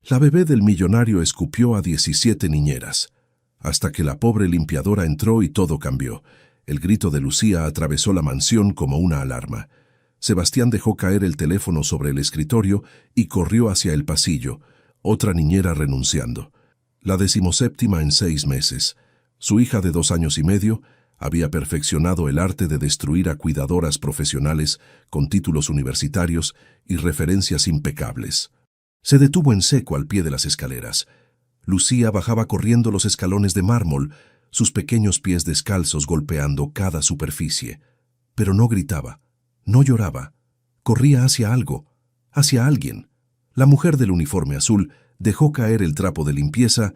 La bebé del millonario escupió a 17 niñeras, hasta que la pobre limpiadora entró y todo cambió. El grito de Lucía atravesó la mansión como una alarma. Sebastián dejó caer el teléfono sobre el escritorio y corrió hacia el pasillo, otra niñera renunciando. La 17ª en 6 meses. Su hija de 2 años y medio había perfeccionado el arte de destruir a cuidadoras profesionales con títulos universitarios y referencias impecables. Se detuvo en seco al pie de las escaleras. Lucía bajaba corriendo los escalones de mármol, sus pequeños pies descalzos golpeando cada superficie. Pero no gritaba, no lloraba. Corría hacia algo, hacia alguien. La mujer del uniforme azul dejó caer el trapo de limpieza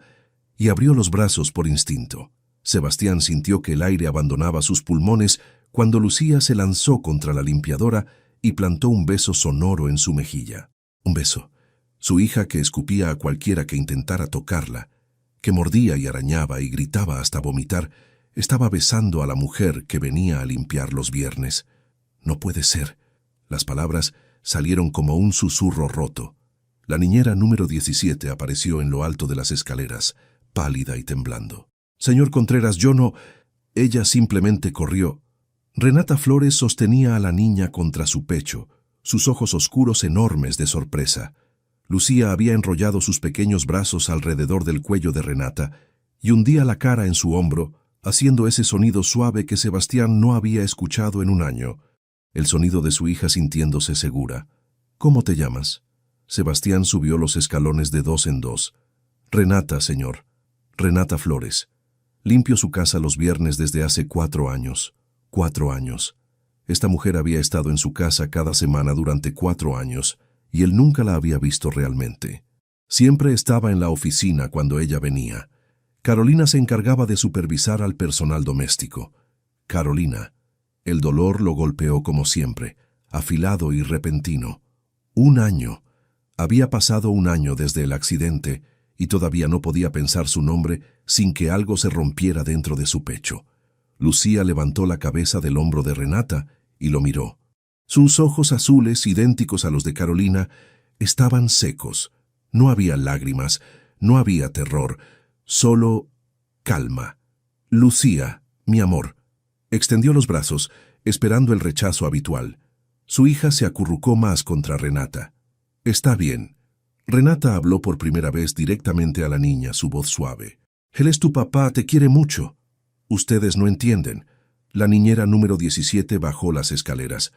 y abrió los brazos por instinto. Sebastián sintió que el aire abandonaba sus pulmones cuando Lucía se lanzó contra la limpiadora y plantó un beso sonoro en su mejilla. Un beso. Su hija, que escupía a cualquiera que intentara tocarla, que mordía y arañaba y gritaba hasta vomitar, estaba besando a la mujer que venía a limpiar los viernes. No puede ser. Las palabras salieron como un susurro roto. La niñera número 17 apareció en lo alto de las escaleras, pálida y temblando. «Señor Contreras, yo no...» Ella simplemente corrió. Renata Flores sostenía a la niña contra su pecho, sus ojos oscuros enormes de sorpresa. Lucía había enrollado sus pequeños brazos alrededor del cuello de Renata y hundía la cara en su hombro, haciendo ese sonido suave que Sebastián no había escuchado en un año. El sonido de su hija sintiéndose segura. «¿Cómo te llamas?» Sebastián subió los escalones de 2 en 2. «Renata, señor. Renata Flores. Limpio su casa los viernes desde hace 4 años. 4 años. Esta mujer había estado en su casa cada semana durante 4 años, y él nunca la había visto realmente. Siempre estaba en la oficina cuando ella venía. Carolina se encargaba de supervisar al personal doméstico. Carolina. El dolor lo golpeó como siempre, afilado y repentino. 1 año. Había pasado 1 año desde el accidente, y todavía no podía pensar su nombre sin que algo se rompiera dentro de su pecho. Lucía levantó la cabeza del hombro de Renata y lo miró. Sus ojos azules, idénticos a los de Carolina, estaban secos. No había lágrimas, no había terror, solo calma. «Lucía, mi amor». Extendió los brazos, esperando el rechazo habitual. Su hija se acurrucó más contra Renata. «Está bien». Renata habló por primera vez directamente a la niña, su voz suave. «Él es tu papá, te quiere mucho». «Ustedes no entienden». La niñera número 17 bajó las escaleras.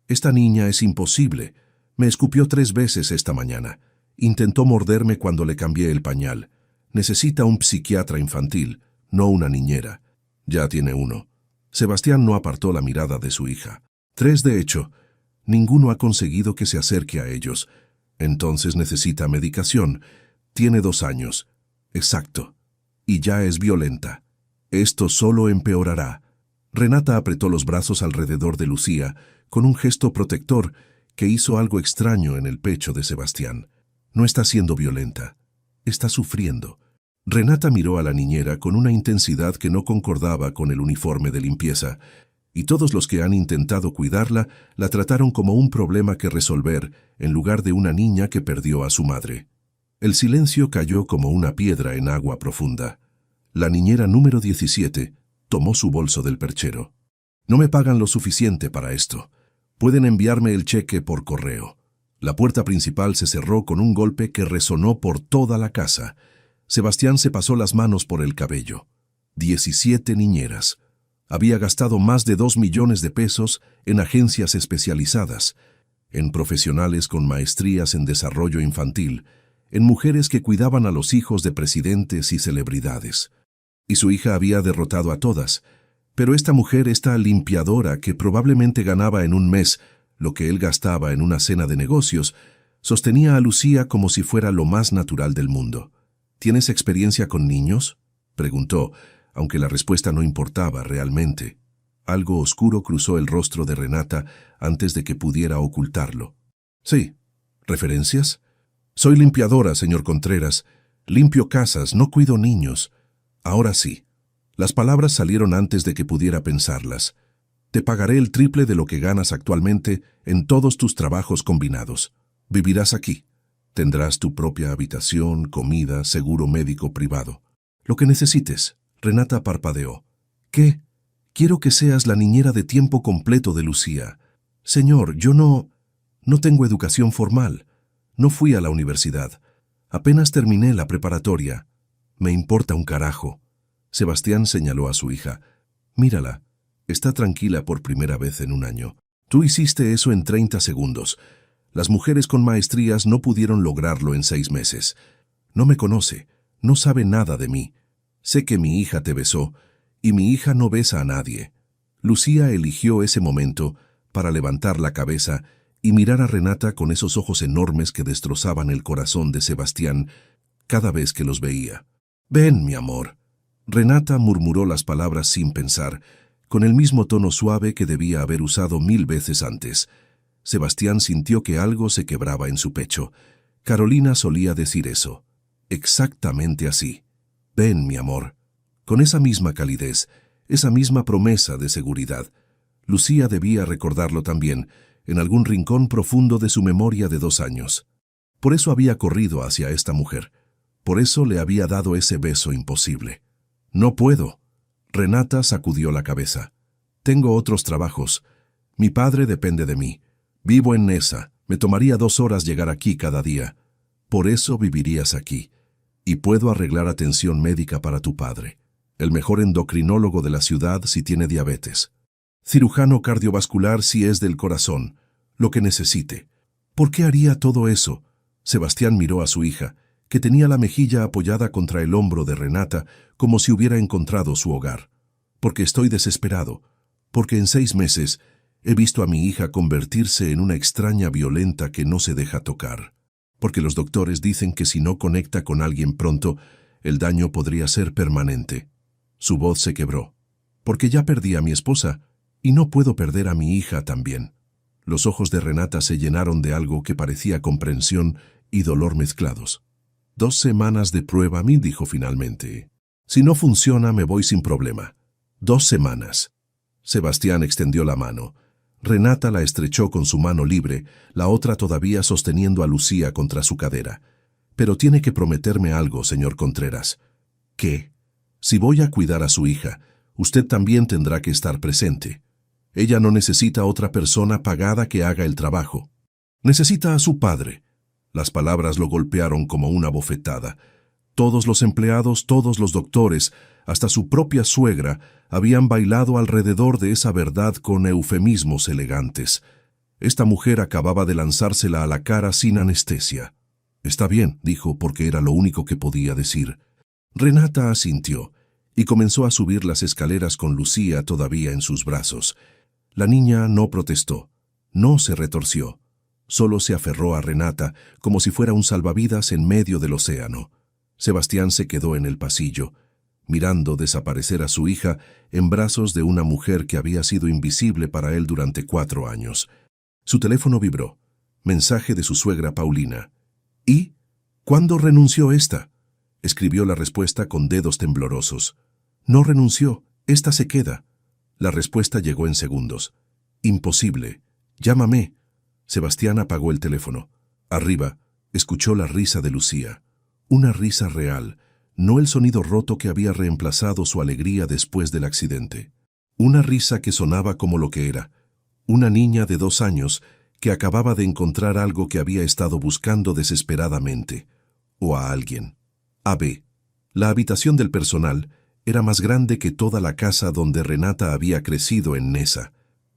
«Esta niña es imposible. Me escupió 3 veces esta mañana. Intentó morderme cuando le cambié el pañal. Necesita un psiquiatra infantil, no una niñera. Ya tiene uno». Sebastián no apartó la mirada de su hija. 3 de hecho. Ninguno ha conseguido que se acerque a ellos. Entonces necesita medicación. Tiene 2 años. Exacto. Y ya es violenta. Esto solo empeorará. Renata apretó los brazos alrededor de Lucía, con un gesto protector que hizo algo extraño en el pecho de Sebastián. No está siendo violenta. Está sufriendo. Renata miró a la niñera con una intensidad que no concordaba con el uniforme de limpieza, y todos los que han intentado cuidarla la trataron como un problema que resolver en lugar de una niña que perdió a su madre. El silencio cayó como una piedra en agua profunda. La niñera número 17 tomó su bolso del perchero. «No me pagan lo suficiente para esto. Pueden enviarme el cheque por correo». La puerta principal se cerró con un golpe que resonó por toda la casa. Sebastián se pasó las manos por el cabello. 17 niñeras. Había gastado más de 2 millones de pesos en agencias especializadas, en profesionales con maestrías en desarrollo infantil, en mujeres que cuidaban a los hijos de presidentes y celebridades. Y su hija había derrotado a todas, pero esta mujer, esta limpiadora que probablemente ganaba en un mes lo que él gastaba en una cena de negocios, sostenía a Lucía como si fuera lo más natural del mundo. «¿Tienes experiencia con niños?», preguntó, aunque la respuesta no importaba realmente. Algo oscuro cruzó el rostro de Renata antes de que pudiera ocultarlo. «Sí. ¿Referencias?» «Soy limpiadora, señor Contreras. Limpio casas, no cuido niños». «Ahora sí». Las palabras salieron antes de que pudiera pensarlas. «Te pagaré el triple de lo que ganas actualmente en todos tus trabajos combinados. Vivirás aquí». Tendrás tu propia habitación, comida, seguro médico privado. Lo que necesites. Renata parpadeó. ¿Qué? Quiero que seas la niñera de tiempo completo de Lucía. Señor, yo no tengo educación formal. No fui a la universidad. Apenas terminé la preparatoria. Me importa un carajo. Sebastián señaló a su hija. Mírala. Está tranquila por primera vez en un año. Tú hiciste eso en 30 segundos. Las mujeres con maestrías no pudieron lograrlo en 6 meses. No me conoce. No sabe nada de mí. Sé que mi hija te besó, y mi hija no besa a nadie. Lucía eligió ese momento para levantar la cabeza y mirar a Renata con esos ojos enormes que destrozaban el corazón de Sebastián cada vez que los veía. «Ven, mi amor». Renata murmuró las palabras sin pensar, con el mismo tono suave que debía haber usado 1000 veces antes. Sebastián sintió que algo se quebraba en su pecho. Carolina solía decir eso. Exactamente así. «Ven, mi amor». Con esa misma calidez, esa misma promesa de seguridad. Lucía debía recordarlo también, en algún rincón profundo de su memoria de 2 años. Por eso había corrido hacia esta mujer. Por eso le había dado ese beso imposible. «No puedo». Renata sacudió la cabeza. «Tengo otros trabajos. Mi padre depende de mí. Vivo en Nesa. Me tomaría 2 horas llegar aquí cada día. Por eso vivirías aquí. Y puedo arreglar atención médica para tu padre. El mejor endocrinólogo de la ciudad si tiene diabetes. Cirujano cardiovascular si es del corazón. Lo que necesite». «¿Por qué haría todo eso?» Sebastián miró a su hija, que tenía la mejilla apoyada contra el hombro de Renata como si hubiera encontrado su hogar. «Porque estoy desesperado. Porque en 6 meses he visto a mi hija convertirse en una extraña violenta que no se deja tocar. Porque los doctores dicen que si no conecta con alguien pronto, el daño podría ser permanente». Su voz se quebró. «Porque ya perdí a mi esposa, y no puedo perder a mi hija también». Los ojos de Renata se llenaron de algo que parecía comprensión y dolor mezclados. «2 semanas de prueba», me dijo finalmente. «Si no funciona, me voy sin problema. 2 semanas». Sebastián extendió la mano. Renata la estrechó con su mano libre, la otra todavía sosteniendo a Lucía contra su cadera. «Pero tiene que prometerme algo, señor Contreras». «¿Qué?» «Si voy a cuidar a su hija, usted también tendrá que estar presente. Ella no necesita otra persona pagada que haga el trabajo. Necesita a su padre». Las palabras lo golpearon como una bofetada. Todos los empleados, todos los doctores, hasta su propia suegra, habían bailado alrededor de esa verdad con eufemismos elegantes. Esta mujer acababa de lanzársela a la cara sin anestesia. «Está bien», dijo, porque era lo único que podía decir. Renata asintió y comenzó a subir las escaleras con Lucía todavía en sus brazos. La niña no protestó, no se retorció. Solo se aferró a Renata como si fuera un salvavidas en medio del océano. Sebastián se quedó en el pasillo, mirando desaparecer a su hija en brazos de una mujer que había sido invisible para él durante 4 años. Su teléfono vibró. Mensaje de su suegra Paulina. «¿Y? ¿Cuándo renunció esta?». Escribió la respuesta con dedos temblorosos. «No renunció, esta se queda». La respuesta llegó en segundos. «Imposible. Llámame». Sebastián apagó el teléfono. Arriba, escuchó la risa de Lucía. Una risa real, no el sonido roto que había reemplazado su alegría después del accidente. Una risa que sonaba como lo que era. Una niña de 2 años que acababa de encontrar algo que había estado buscando desesperadamente. O a alguien. A.B. La habitación del personal era más grande que toda la casa donde Renata había crecido en Nesa.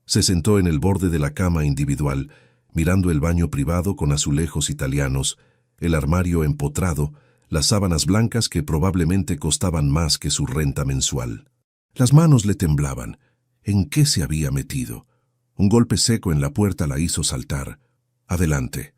Se sentó en el borde de la cama individual, mirando el baño privado con azulejos italianos, el armario empotrado, las sábanas blancas que probablemente costaban más que su renta mensual. Las manos le temblaban. ¿En qué se había metido? Un golpe seco en la puerta la hizo saltar. «Adelante».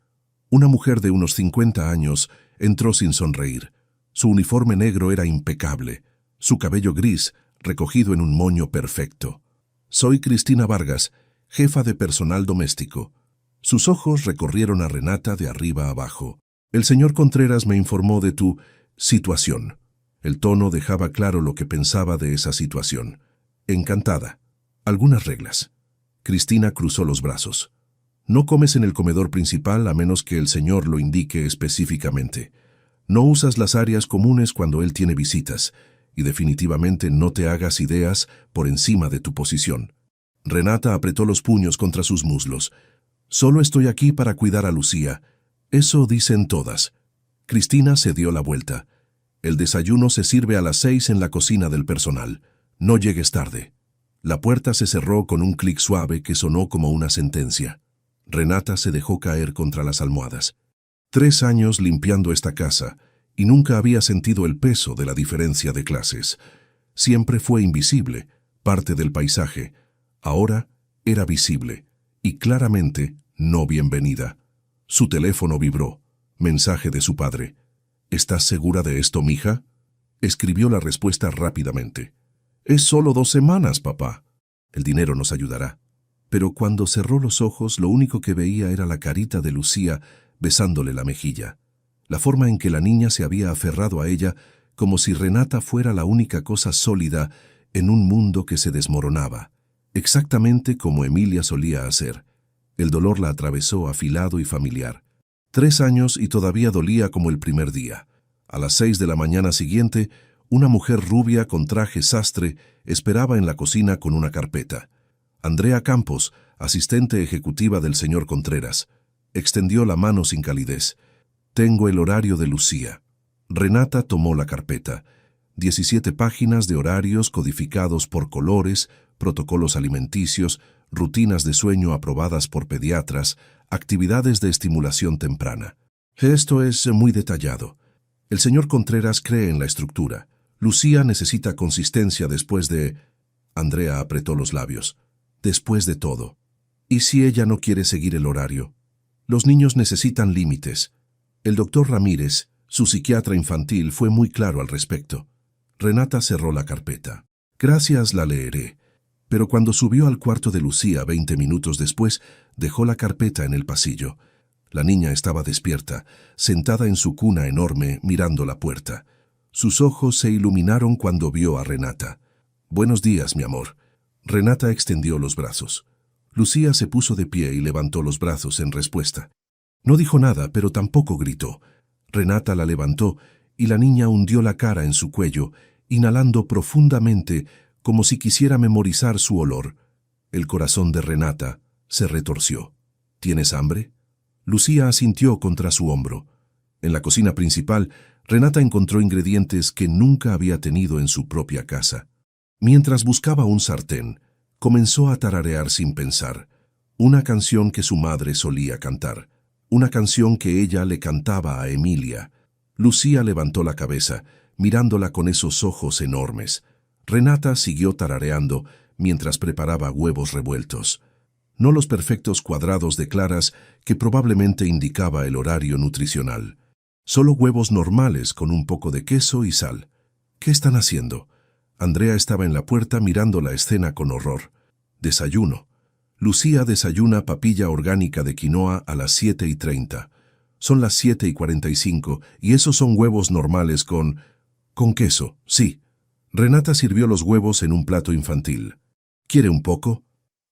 Una mujer de unos 50 años entró sin sonreír. Su uniforme negro era impecable, su cabello gris recogido en un moño perfecto. «Soy Cristina Vargas, jefa de personal doméstico». Sus ojos recorrieron a Renata de arriba a abajo. «El señor Contreras me informó de tu situación». El tono dejaba claro lo que pensaba de esa situación. «Encantada. Algunas reglas». Cristina cruzó los brazos. No comes en el comedor principal a menos que el señor lo indique específicamente. No usas las áreas comunes cuando él tiene visitas, y definitivamente no te hagas ideas por encima de tu posición. Renata apretó los puños contra sus muslos. Solo estoy aquí para cuidar a Lucía. Eso dicen todas. Cristina se dio la vuelta. El desayuno se sirve a las 6 en la cocina del personal. No llegues tarde. La puerta se cerró con un clic suave que sonó como una sentencia. Renata se dejó caer contra las almohadas. 3 años limpiando esta casa, y nunca había sentido el peso de la diferencia de clases. Siempre fue invisible, parte del paisaje. Ahora era visible, y claramente no bienvenida. Su teléfono vibró. Mensaje de su padre. ¿Estás segura de esto, mija? Escribió la respuesta rápidamente. Es solo 2 semanas, papá. El dinero nos ayudará. Pero cuando cerró los ojos, lo único que veía era la carita de Lucía besándole la mejilla. La forma en que la niña se había aferrado a ella, como si Renata fuera la única cosa sólida en un mundo que se desmoronaba. Exactamente como Emilia solía hacer. El dolor la atravesó afilado y familiar. 3 años y todavía dolía como el primer día. A las 6 de la mañana siguiente, una mujer rubia con traje sastre esperaba en la cocina con una carpeta. Andrea Campos, asistente ejecutiva del señor Contreras, extendió la mano sin calidez. Tengo el horario de Lucía. Renata tomó la carpeta. 17 páginas de horarios codificados por colores, protocolos alimenticios, rutinas de sueño aprobadas por pediatras, actividades de estimulación temprana. Esto es muy detallado. El señor Contreras cree en la estructura. Lucía necesita consistencia después de... Andrea apretó los labios. Después de todo. ¿Y si ella no quiere seguir el horario? Los niños necesitan límites. El doctor Ramírez, su psiquiatra infantil, fue muy claro al respecto. Renata cerró la carpeta. Gracias, la leeré. Pero cuando subió al cuarto de Lucía 20 minutos después, dejó la carpeta en el pasillo. La niña estaba despierta, sentada en su cuna enorme, mirando la puerta. Sus ojos se iluminaron cuando vio a Renata. Buenos días, mi amor. Renata extendió los brazos. Lucía se puso de pie y levantó los brazos en respuesta. No dijo nada, pero tampoco gritó. Renata la levantó y la niña hundió la cara en su cuello, inhalando profundamente como si quisiera memorizar su olor. El corazón de Renata se retorció. ¿Tienes hambre? Lucía asintió contra su hombro. En la cocina principal, Renata encontró ingredientes que nunca había tenido en su propia casa. Mientras buscaba un sartén, comenzó a tararear sin pensar. Una canción que su madre solía cantar. Una canción que ella le cantaba a Emilia. Lucía levantó la cabeza, mirándola con esos ojos enormes. Renata siguió tarareando mientras preparaba huevos revueltos. No los perfectos cuadrados de claras que probablemente indicaba el horario nutricional. Solo huevos normales con un poco de queso y sal. ¿Qué están haciendo? Andrea estaba en la puerta mirando la escena con horror. Desayuno. Lucía desayuna papilla orgánica de quinoa a las 7:30. Son las 7:45 y esos son huevos normales con queso, sí. Renata sirvió los huevos en un plato infantil. ¿Quiere un poco?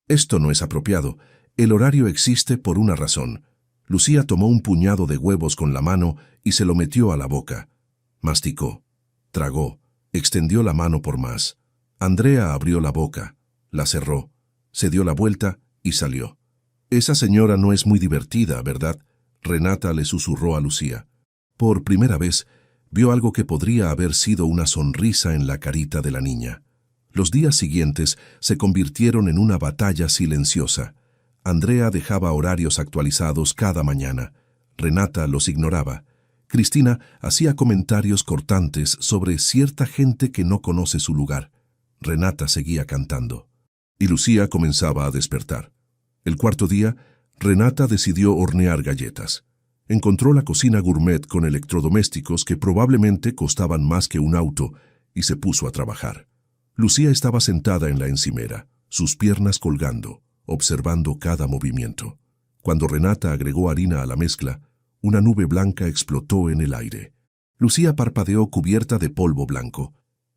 Esto no es apropiado. El horario existe por una razón. Lucía tomó un puñado de huevos con la mano y se lo metió a la boca. Masticó. Tragó. Extendió la mano por más. Andrea abrió la boca. La cerró. Se dio la vuelta y salió. Esa señora no es muy divertida, ¿verdad? Renata le susurró a Lucía. Por primera vez, vio algo que podría haber sido una sonrisa en la carita de la niña. Los días siguientes se convirtieron en una batalla silenciosa. Andrea dejaba horarios actualizados cada mañana. Renata los ignoraba. Cristina hacía comentarios cortantes sobre cierta gente que no conoce su lugar. Renata seguía cantando. Y Lucía comenzaba a despertar. El cuarto día, Renata decidió hornear galletas. Encontró la cocina gourmet con electrodomésticos que probablemente costaban más que un auto y se puso a trabajar. Lucía estaba sentada en la encimera, sus piernas colgando, observando cada movimiento. Cuando Renata agregó harina a la mezcla, una nube blanca explotó en el aire. Lucía parpadeó cubierta de polvo blanco.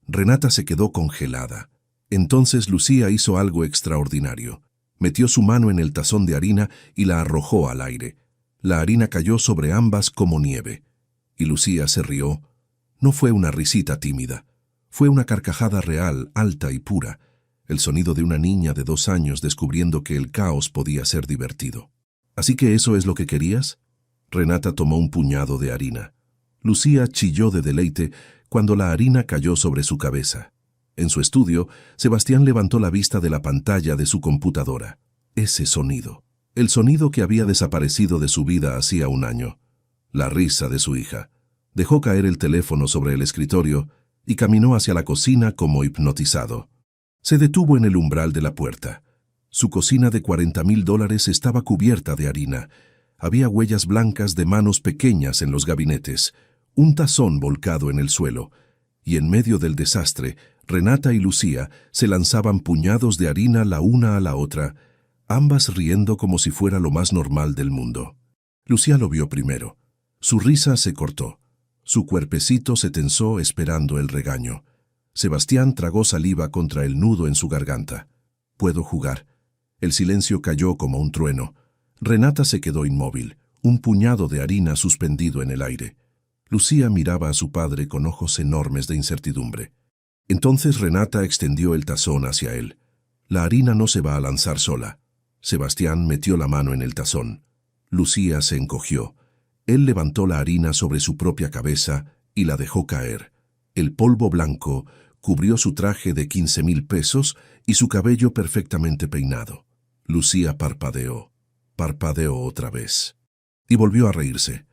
Renata se quedó congelada. Entonces Lucía hizo algo extraordinario. Metió su mano en el tazón de harina y la arrojó al aire. La harina cayó sobre ambas como nieve. Y Lucía se rió. No fue una risita tímida. Fue una carcajada real, alta y pura. El sonido de una niña de 2 años descubriendo que el caos podía ser divertido. ¿Así que eso es lo que querías? Renata tomó un puñado de harina. Lucía chilló de deleite cuando la harina cayó sobre su cabeza. En su estudio, Sebastián levantó la vista de la pantalla de su computadora. Ese sonido. El sonido que había desaparecido de su vida hacía 1 año. La risa de su hija. Dejó caer el teléfono sobre el escritorio y caminó hacia la cocina como hipnotizado. Se detuvo en el umbral de la puerta. Su cocina de $40,000 estaba cubierta de harina. Había huellas blancas de manos pequeñas en los gabinetes, un tazón volcado en el suelo, y en medio del desastre, Renata y Lucía se lanzaban puñados de harina la una a la otra, ambas riendo como si fuera lo más normal del mundo. Lucía lo vio primero. Su risa se cortó. Su cuerpecito se tensó esperando el regaño. Sebastián tragó saliva contra el nudo en su garganta. «Puedo jugar». El silencio cayó como un trueno. Renata se quedó inmóvil, un puñado de harina suspendido en el aire. Lucía miraba a su padre con ojos enormes de incertidumbre. Entonces Renata extendió el tazón hacia él. «La harina no se va a lanzar sola». Sebastián metió la mano en el tazón. Lucía se encogió. Él levantó la harina sobre su propia cabeza y la dejó caer. El polvo blanco cubrió su traje de $15,000 y su cabello perfectamente peinado. Lucía parpadeó otra vez. Y volvió a reírse.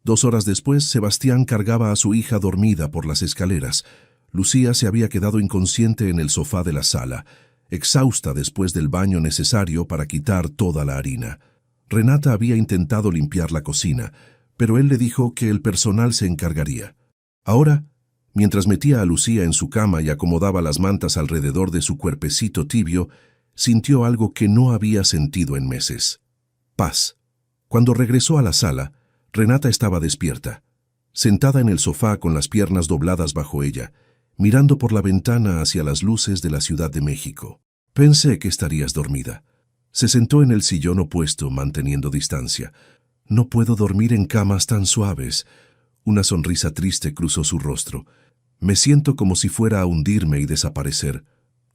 2 horas después, Sebastián cargaba a su hija dormida por las escaleras. Lucía se había quedado inconsciente en el sofá de la sala, exhausta después del baño necesario para quitar toda la harina. Renata había intentado limpiar la cocina, pero él le dijo que el personal se encargaría. Ahora, mientras metía a Lucía en su cama y acomodaba las mantas alrededor de su cuerpecito tibio, sintió algo que no había sentido en meses. Paz. Cuando regresó a la sala, Renata estaba despierta, sentada en el sofá con las piernas dobladas bajo ella, mirando por la ventana hacia las luces de la Ciudad de México. «Pensé que estarías dormida». Se sentó en el sillón opuesto, manteniendo distancia. «No puedo dormir en camas tan suaves». Una sonrisa triste cruzó su rostro. «Me siento como si fuera a hundirme y desaparecer».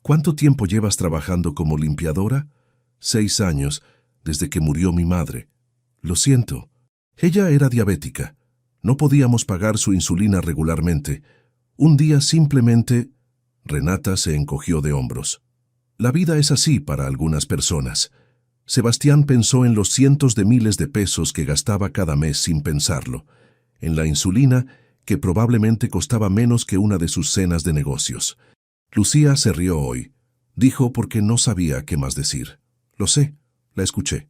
«¿Cuánto tiempo llevas trabajando como limpiadora?» «6 años, desde que murió mi madre». «Lo siento». Ella era diabética. No podíamos pagar su insulina regularmente. Un día simplemente... Renata se encogió de hombros. La vida es así para algunas personas. Sebastián pensó en los cientos de miles de pesos que gastaba cada mes sin pensarlo. En la insulina, que probablemente costaba menos que una de sus cenas de negocios. Lucía se rió hoy. Dijo porque no sabía qué más decir. «Lo sé», la escuché.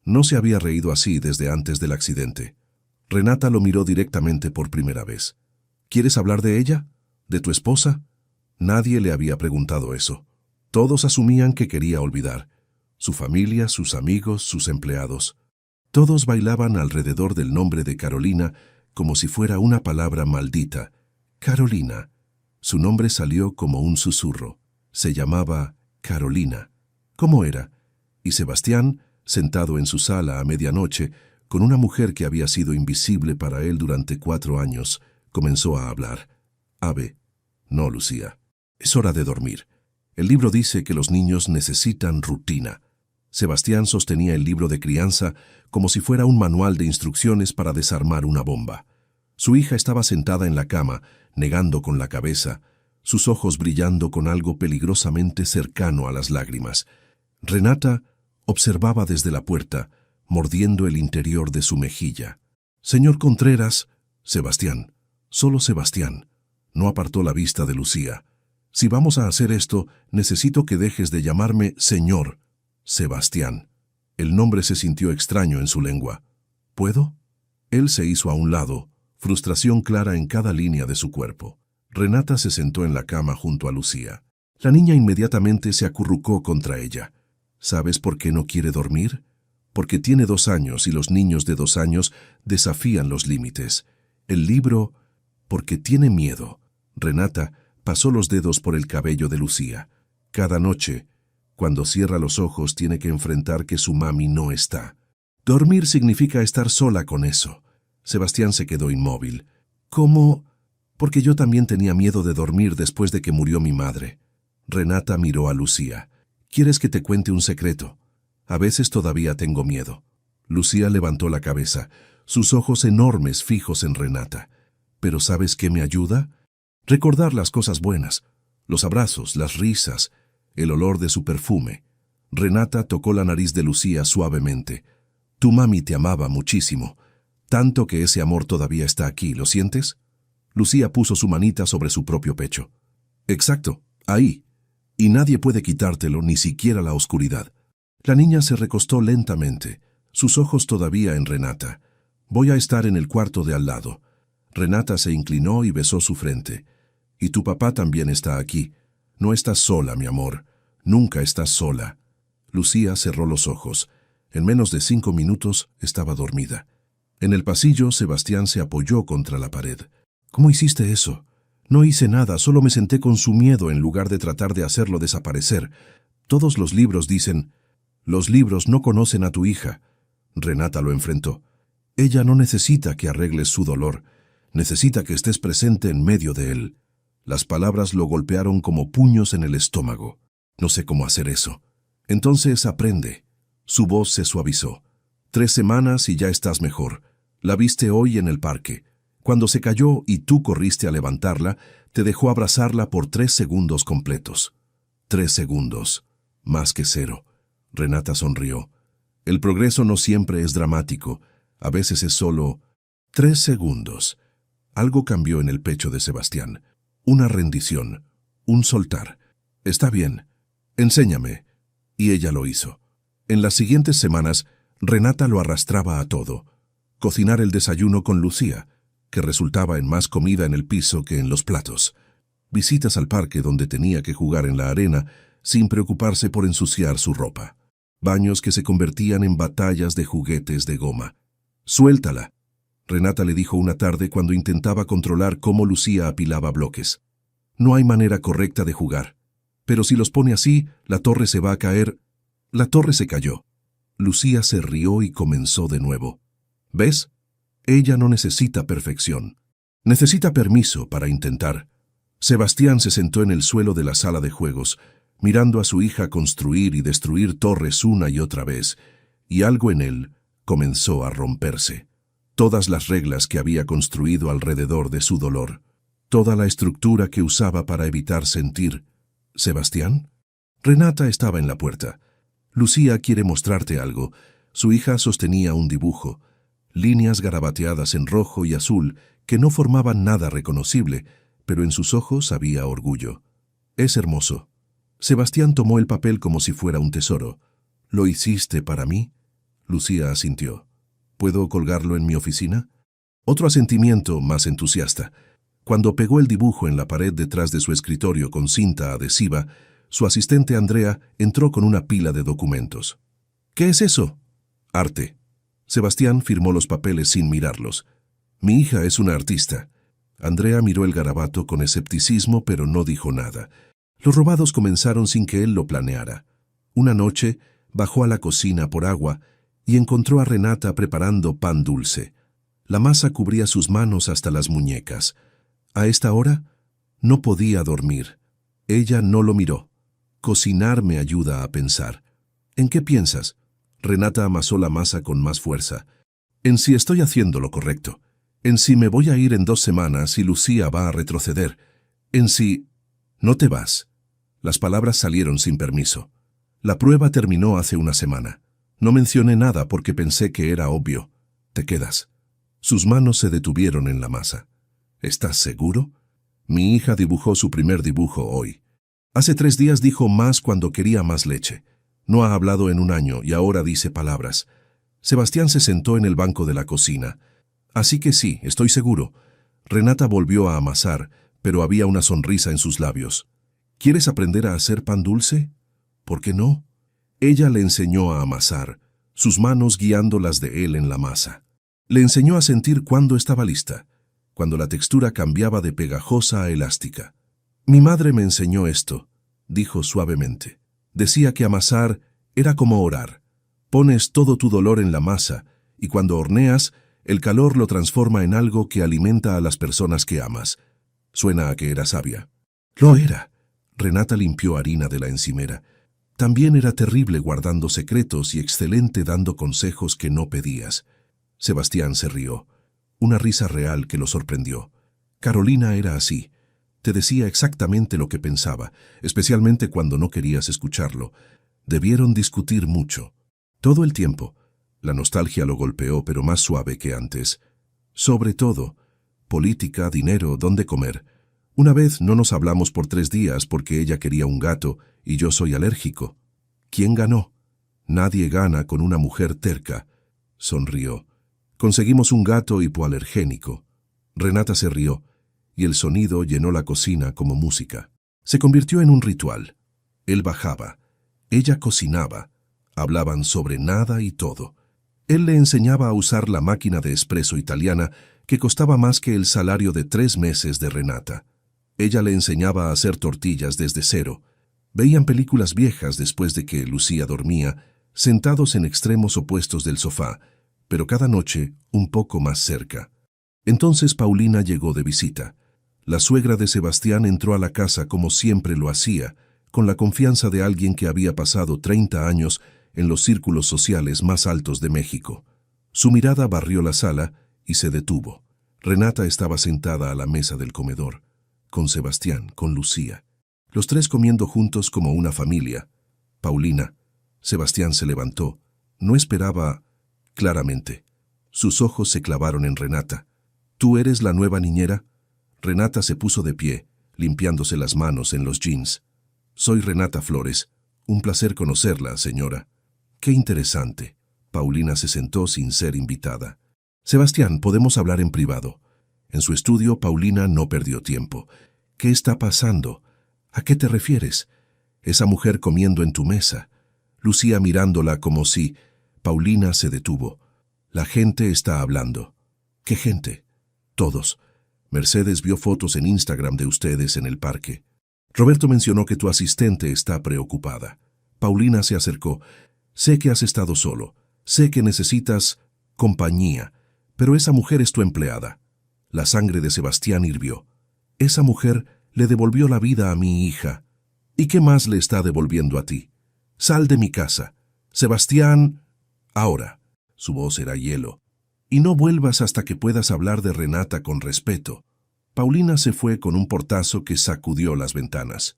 No se había reído así desde antes del accidente. Renata lo miró directamente por primera vez. «¿Quieres hablar de ella? ¿De tu esposa?» Nadie le había preguntado eso. Todos asumían que quería olvidar. Su familia, sus amigos, sus empleados. Todos bailaban alrededor del nombre de Carolina como si fuera una palabra maldita. Carolina. Su nombre salió como un susurro. Se llamaba Carolina. ¿Cómo era? Y Sebastián, sentado en su sala a medianoche, con una mujer que había sido invisible para él durante 4 años, comenzó a hablar. «Ave». «No, Lucía. Es hora de dormir. El libro dice que los niños necesitan rutina». Sebastián sostenía el libro de crianza como si fuera un manual de instrucciones para desarmar una bomba. Su hija estaba sentada en la cama, negando con la cabeza, sus ojos brillando con algo peligrosamente cercano a las lágrimas. Renata observaba desde la puerta, mordiendo el interior de su mejilla. «Señor Contreras». «Sebastián». Solo Sebastián. No apartó la vista de Lucía. «Si vamos a hacer esto, necesito que dejes de llamarme señor». «Sebastián». El nombre se sintió extraño en su lengua. «¿Puedo?» Él se hizo a un lado, frustración clara en cada línea de su cuerpo. Renata se sentó en la cama junto a Lucía. La niña inmediatamente se acurrucó contra ella. «¿Sabes por qué no quiere dormir? Porque tiene 2 años y los niños de 2 años desafían los límites. El libro, porque tiene miedo». Renata pasó los dedos por el cabello de Lucía. «Cada noche, Cuando cierra los ojos tiene que enfrentar que su mami no está. Dormir significa estar sola con eso. Sebastián se quedó inmóvil. ¿Cómo? Porque yo también tenía miedo de dormir después de que murió mi madre. Renata miró a Lucía. ¿Quieres que te cuente un secreto? A veces todavía tengo miedo. Lucía levantó la cabeza, sus ojos enormes fijos en Renata. ¿Pero sabes qué me ayuda? Recordar las cosas buenas, los abrazos, las risas, el olor de su perfume. Renata tocó la nariz de Lucía suavemente. Tu mami te amaba muchísimo, tanto que ese amor todavía está aquí, ¿lo sientes? Lucía puso su manita sobre su propio pecho. Exacto, ahí. Y nadie puede quitártelo, ni siquiera la oscuridad. La niña se recostó lentamente, sus ojos todavía en Renata. Voy a estar en el cuarto de al lado. Renata se inclinó y besó su frente. Y tu papá también está aquí. No estás sola, mi amor. Nunca estás sola. Lucía cerró los ojos. En menos de 5 minutos estaba dormida. En el pasillo, Sebastián se apoyó contra la pared. ¿Cómo hiciste eso? No hice nada, solo me senté con su miedo en lugar de tratar de hacerlo desaparecer. Todos los libros dicen, los libros no conocen a tu hija. Renata lo enfrentó. Ella no necesita que arregles su dolor. Necesita que estés presente en medio de él. Las palabras lo golpearon como puños en el estómago. No sé cómo hacer eso. Entonces aprende. Su voz se suavizó. 3 semanas y ya estás mejor. La viste hoy en el parque. Cuando se cayó y tú corriste a levantarla, te dejó abrazarla por 3 segundos completos. 3 segundos. Más que 0. Renata sonrió. El progreso no siempre es dramático. A veces es solo 3 segundos. Algo cambió en el pecho de Sebastián. Una rendición. Un soltar. Está bien. Enséñame. Y ella lo hizo. En las siguientes semanas, Renata lo arrastraba a todo. Cocinar el desayuno con Lucía, que resultaba en más comida en el piso que en los platos. Visitas al parque donde tenía que jugar en la arena sin preocuparse por ensuciar su ropa. Baños que se convertían en batallas de juguetes de goma. «Suéltala», Renata le dijo una tarde cuando intentaba controlar cómo Lucía apilaba bloques. «No hay manera correcta de jugar. Pero si los pone así, la torre se va a caer». La torre se cayó. Lucía se rió y comenzó de nuevo. ¿Ves? Ella no necesita perfección. Necesita permiso para intentar. Sebastián se sentó en el suelo de la sala de juegos, mirando a su hija construir y destruir torres una y otra vez, y algo en él comenzó a romperse. Todas las reglas que había construido alrededor de su dolor, toda la estructura que usaba para evitar sentir. ¿Sebastián? Renata estaba en la puerta. Lucía quiere mostrarte algo. Su hija sostenía un dibujo, líneas garabateadas en rojo y azul que no formaban nada reconocible, pero en sus ojos había orgullo. Es hermoso. Sebastián tomó el papel como si fuera un tesoro. ¿Lo hiciste para mí? Lucía asintió. ¿Puedo colgarlo en mi oficina? Otro asentimiento más entusiasta. Cuando pegó el dibujo en la pared detrás de su escritorio con cinta adhesiva, su asistente Andrea entró con una pila de documentos. ¿Qué es eso? Arte. Sebastián firmó los papeles sin mirarlos. Mi hija es una artista. Andrea miró el garabato con escepticismo, pero no dijo nada. Los robados comenzaron sin que él lo planeara. Una noche, bajó a la cocina por agua y encontró a Renata preparando pan dulce. La masa cubría sus manos hasta las muñecas. A esta hora, no podía dormir. Ella no lo miró. Cocinar me ayuda a pensar. ¿En qué piensas? Renata amasó la masa con más fuerza. En si estoy haciendo lo correcto. En si me voy a ir en 2 semanas y Lucía va a retroceder. En si... No te vas. Las palabras salieron sin permiso. La prueba terminó hace una semana. No mencioné nada porque pensé que era obvio. Te quedas. Sus manos se detuvieron en la masa. ¿Estás seguro? Mi hija dibujó su primer dibujo hoy. Hace 3 días dijo más cuando quería más leche. No ha hablado en un año y ahora dice palabras. Sebastián se sentó en el banco de la cocina. Así que sí, estoy seguro. Renata volvió a amasar, pero había una sonrisa en sus labios. ¿Quieres aprender a hacer pan dulce? ¿Por qué no? Ella le enseñó a amasar, sus manos guiando las de él en la masa. Le enseñó a sentir cuándo estaba lista, cuando la textura cambiaba de pegajosa a elástica. Mi madre me enseñó esto, dijo suavemente. Decía que amasar era como orar. Pones todo tu dolor en la masa y cuando horneas, el calor lo transforma en algo que alimenta a las personas que amas. Suena a que era sabia. Lo era. Renata limpió harina de la encimera. También era terrible guardando secretos y excelente dando consejos que no pedías. Sebastián se rió. Una risa real que lo sorprendió. Carolina era así. Te decía exactamente lo que pensaba, especialmente cuando no querías escucharlo. Debieron discutir mucho. Todo el tiempo. La nostalgia lo golpeó, pero más suave que antes. Sobre todo, política, dinero, dónde comer. Una vez no nos hablamos por 3 días porque ella quería un gato y yo soy alérgico. ¿Quién ganó? Nadie gana con una mujer terca. Sonrió. Conseguimos un gato hipoalergénico. Renata se rió, y el sonido llenó la cocina como música. Se convirtió en un ritual. Él bajaba. Ella cocinaba. Hablaban sobre nada y todo. Él le enseñaba a usar la máquina de espresso italiana que costaba más que el salario de 3 meses de Renata. Ella le enseñaba a hacer tortillas desde cero. Veían películas viejas después de que Lucía dormía, sentados en extremos opuestos del sofá, pero cada noche un poco más cerca. Entonces Paulina llegó de visita. La suegra de Sebastián entró a la casa como siempre lo hacía, con la confianza de alguien que había pasado 30 años en los círculos sociales más altos de México. Su mirada barrió la sala y se detuvo. Renata estaba sentada a la mesa del comedor, con Sebastián, con Lucía. Los 3 comiendo juntos como una familia. Paulina. Sebastián se levantó. No esperaba, claramente. Sus ojos se clavaron en Renata. ¿Tú eres la nueva niñera? Renata se puso de pie, limpiándose las manos en los jeans. Soy Renata Flores. Un placer conocerla, señora. Qué interesante. Paulina se sentó sin ser invitada. Sebastián, podemos hablar en privado. En su estudio, Paulina no perdió tiempo. ¿Qué está pasando? ¿A qué te refieres? Esa mujer comiendo en tu mesa. Lucía mirándola como si... Paulina se detuvo. La gente está hablando. ¿Qué gente? Todos. Mercedes vio fotos en Instagram de ustedes en el parque. Roberto mencionó que tu asistente está preocupada. Paulina se acercó. Sé que has estado solo. Sé que necesitas compañía. Pero esa mujer es tu empleada. La sangre de Sebastián hirvió. Esa mujer le devolvió la vida a mi hija. ¿Y qué más le está devolviendo a ti? Sal de mi casa. Sebastián... Ahora. Su voz era hielo. Y no vuelvas hasta que puedas hablar de Renata con respeto. Paulina se fue con un portazo que sacudió las ventanas.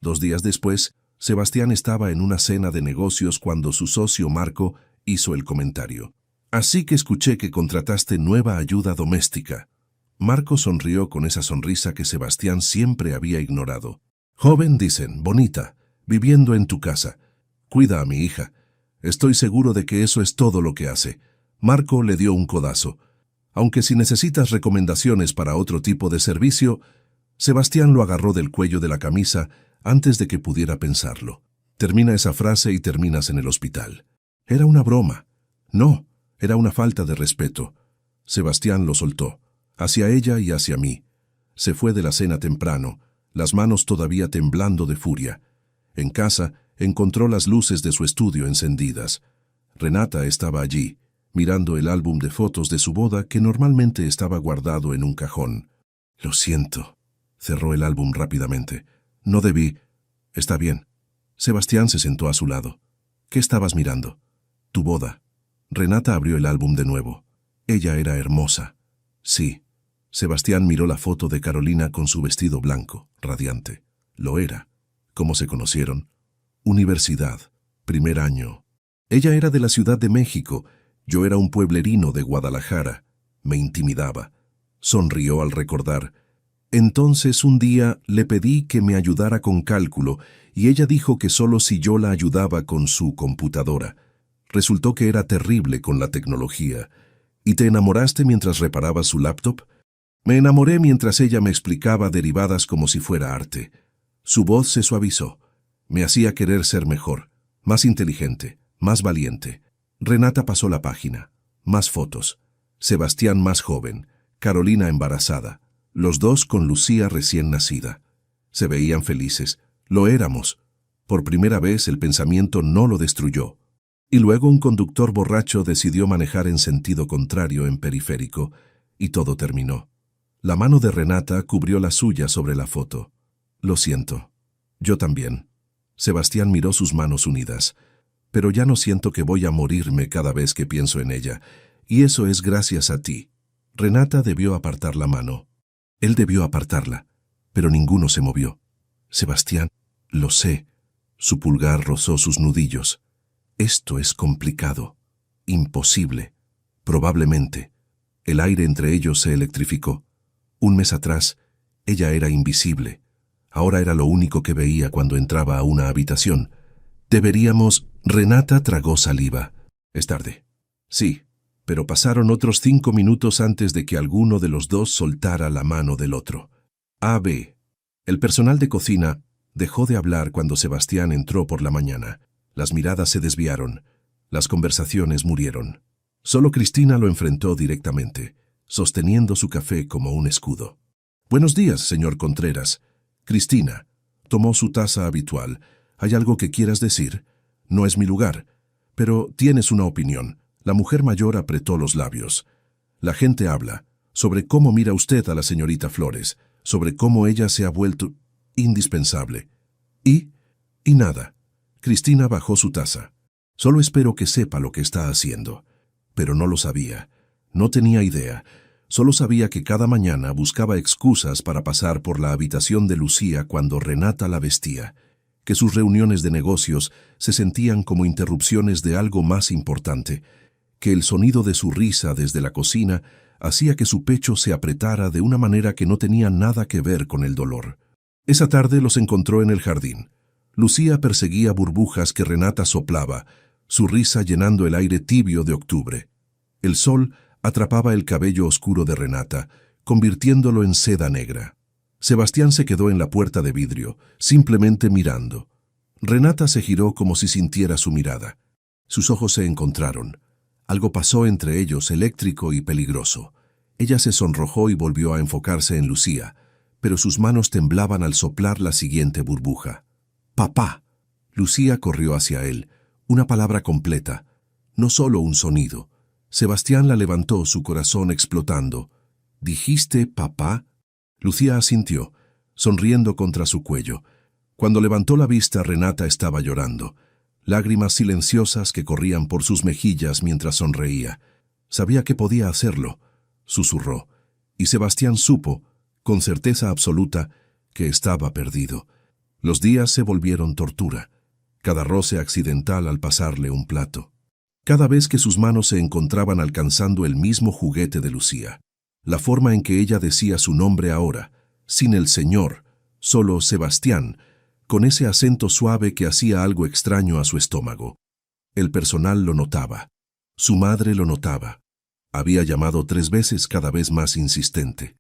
2 días después, Sebastián estaba en una cena de negocios cuando su socio Marco hizo el comentario. Así que escuché que contrataste nueva ayuda doméstica. Marco sonrió con esa sonrisa que Sebastián siempre había ignorado. Joven, dicen, bonita, viviendo en tu casa. Cuida a mi hija. Estoy seguro de que eso es todo lo que hace. Marco le dio un codazo. Aunque si necesitas recomendaciones para otro tipo de servicio, Sebastián lo agarró del cuello de la camisa antes de que pudiera pensarlo. Termina esa frase y terminas en el hospital. Era una broma. No, era una falta de respeto. Sebastián lo soltó, hacia ella y hacia mí. Se fue de la cena temprano, las manos todavía temblando de furia. En casa, encontró las luces de su estudio encendidas. Renata estaba allí, mirando el álbum de fotos de su boda que normalmente estaba guardado en un cajón. Lo siento. Cerró el álbum rápidamente. No debí. Está bien. Sebastián se sentó a su lado. ¿Qué estabas mirando? Tu boda. Renata abrió el álbum de nuevo. Ella era hermosa. Sí. Sebastián miró la foto de Carolina con su vestido blanco, radiante. Lo era. ¿Cómo se conocieron? Universidad. 1er año. Ella era de la Ciudad de México. Yo era un pueblerino de Guadalajara. Me intimidaba. Sonrió al recordar. Entonces un día le pedí que me ayudara con cálculo y ella dijo que solo si yo la ayudaba con su computadora. Resultó que era terrible con la tecnología. ¿Y te enamoraste mientras reparabas su laptop? Me enamoré mientras ella me explicaba derivadas como si fuera arte. Su voz se suavizó. Me hacía querer ser mejor, más inteligente, más valiente. Renata pasó la página. Más fotos. Sebastián más joven, Carolina embarazada, los 2 con Lucía recién nacida. Se veían felices. Lo éramos. Por primera vez el pensamiento no lo destruyó. Y luego un conductor borracho decidió manejar en sentido contrario en periférico, y todo terminó. La mano de Renata cubrió la suya sobre la foto. Lo siento. Yo también. Sebastián miró sus manos unidas. Pero ya no siento que voy a morirme cada vez que pienso en ella, y eso es gracias a ti. Renata debió apartar la mano. Él debió apartarla, pero ninguno se movió. Sebastián, lo sé. Su pulgar rozó sus nudillos. Esto es complicado. Imposible. Probablemente. El aire entre ellos se electrificó. Un mes atrás, ella era invisible. Ahora era lo único que veía cuando entraba a una habitación. Deberíamos... Renata tragó saliva. Es tarde. Sí, pero pasaron otros 5 minutos antes de que alguno de los dos soltara la mano del otro. A.B. El personal de cocina dejó de hablar cuando Sebastián entró por la mañana. Las miradas se desviaron. Las conversaciones murieron. Solo Cristina lo enfrentó directamente, sosteniendo su café como un escudo. Buenos días, señor Contreras. Cristina tomó su taza habitual. ¿Hay algo que quieras decir? No es mi lugar. Pero tienes una opinión. La mujer mayor apretó los labios. La gente habla sobre cómo mira usted a la señorita Flores, sobre cómo ella se ha vuelto indispensable. Y nada. Cristina bajó su taza. Solo espero que sepa lo que está haciendo. Pero no lo sabía. No tenía idea. Solo sabía que cada mañana buscaba excusas para pasar por la habitación de Lucía cuando Renata la vestía, que sus reuniones de negocios se sentían como interrupciones de algo más importante, que el sonido de su risa desde la cocina hacía que su pecho se apretara de una manera que no tenía nada que ver con el dolor. Esa tarde los encontró en el jardín. Lucía perseguía burbujas que Renata soplaba, su risa llenando el aire tibio de octubre. El sol atrapaba el cabello oscuro de Renata, convirtiéndolo en seda negra. Sebastián se quedó en la puerta de vidrio, simplemente mirando. Renata se giró como si sintiera su mirada. Sus ojos se encontraron. Algo pasó entre ellos, eléctrico y peligroso. Ella se sonrojó y volvió a enfocarse en Lucía, pero sus manos temblaban al soplar la siguiente burbuja. «Papá». Lucía corrió hacia él, una palabra completa, no solo un sonido. Sebastián la levantó, su corazón explotando. «¿Dijiste papá?» Lucía asintió, sonriendo contra su cuello. Cuando levantó la vista, Renata estaba llorando. Lágrimas silenciosas que corrían por sus mejillas mientras sonreía. Sabía que podía hacerlo, susurró, y Sebastián supo, con certeza absoluta, que estaba perdido. Los días se volvieron tortura, cada roce accidental al pasarle un plato. Cada vez que sus manos se encontraban alcanzando el mismo juguete de Lucía. La forma en que ella decía su nombre ahora, sin el señor, solo Sebastián, con ese acento suave que hacía algo extraño a su estómago. El personal lo notaba. Su madre lo notaba. Había llamado 3 veces, cada vez más insistente.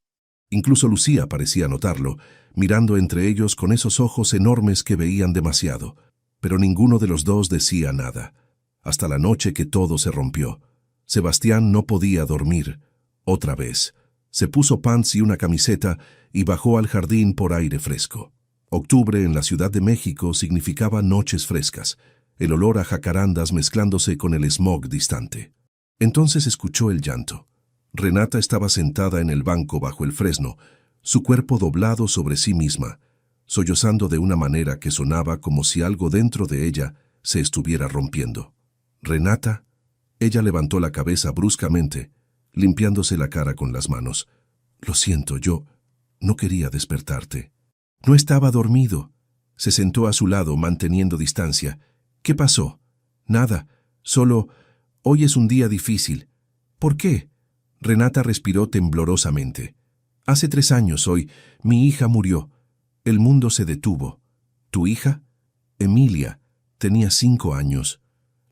Incluso Lucía parecía notarlo, mirando entre ellos con esos ojos enormes que veían demasiado. Pero ninguno de los dos decía nada. Hasta la noche que todo se rompió. Sebastián no podía dormir. Otra vez. Se puso pants y una camiseta y bajó al jardín por aire fresco. Octubre en la Ciudad de México significaba noches frescas, el olor a jacarandas mezclándose con el smog distante. Entonces escuchó el llanto. Renata estaba sentada en el banco bajo el fresno, su cuerpo doblado sobre sí misma, sollozando de una manera que sonaba como si algo dentro de ella se estuviera rompiendo. «Renata». Ella levantó la cabeza bruscamente, limpiándose la cara con las manos. «Lo siento, yo no quería despertarte». «No estaba dormido». Se sentó a su lado, manteniendo distancia. «¿Qué pasó?» «Nada, solo hoy es un día difícil». «¿Por qué?» Renata respiró temblorosamente. «Hace 3 años hoy, mi hija murió. El mundo se detuvo». «¿Tu hija?» «Emilia. Tenía 5 años».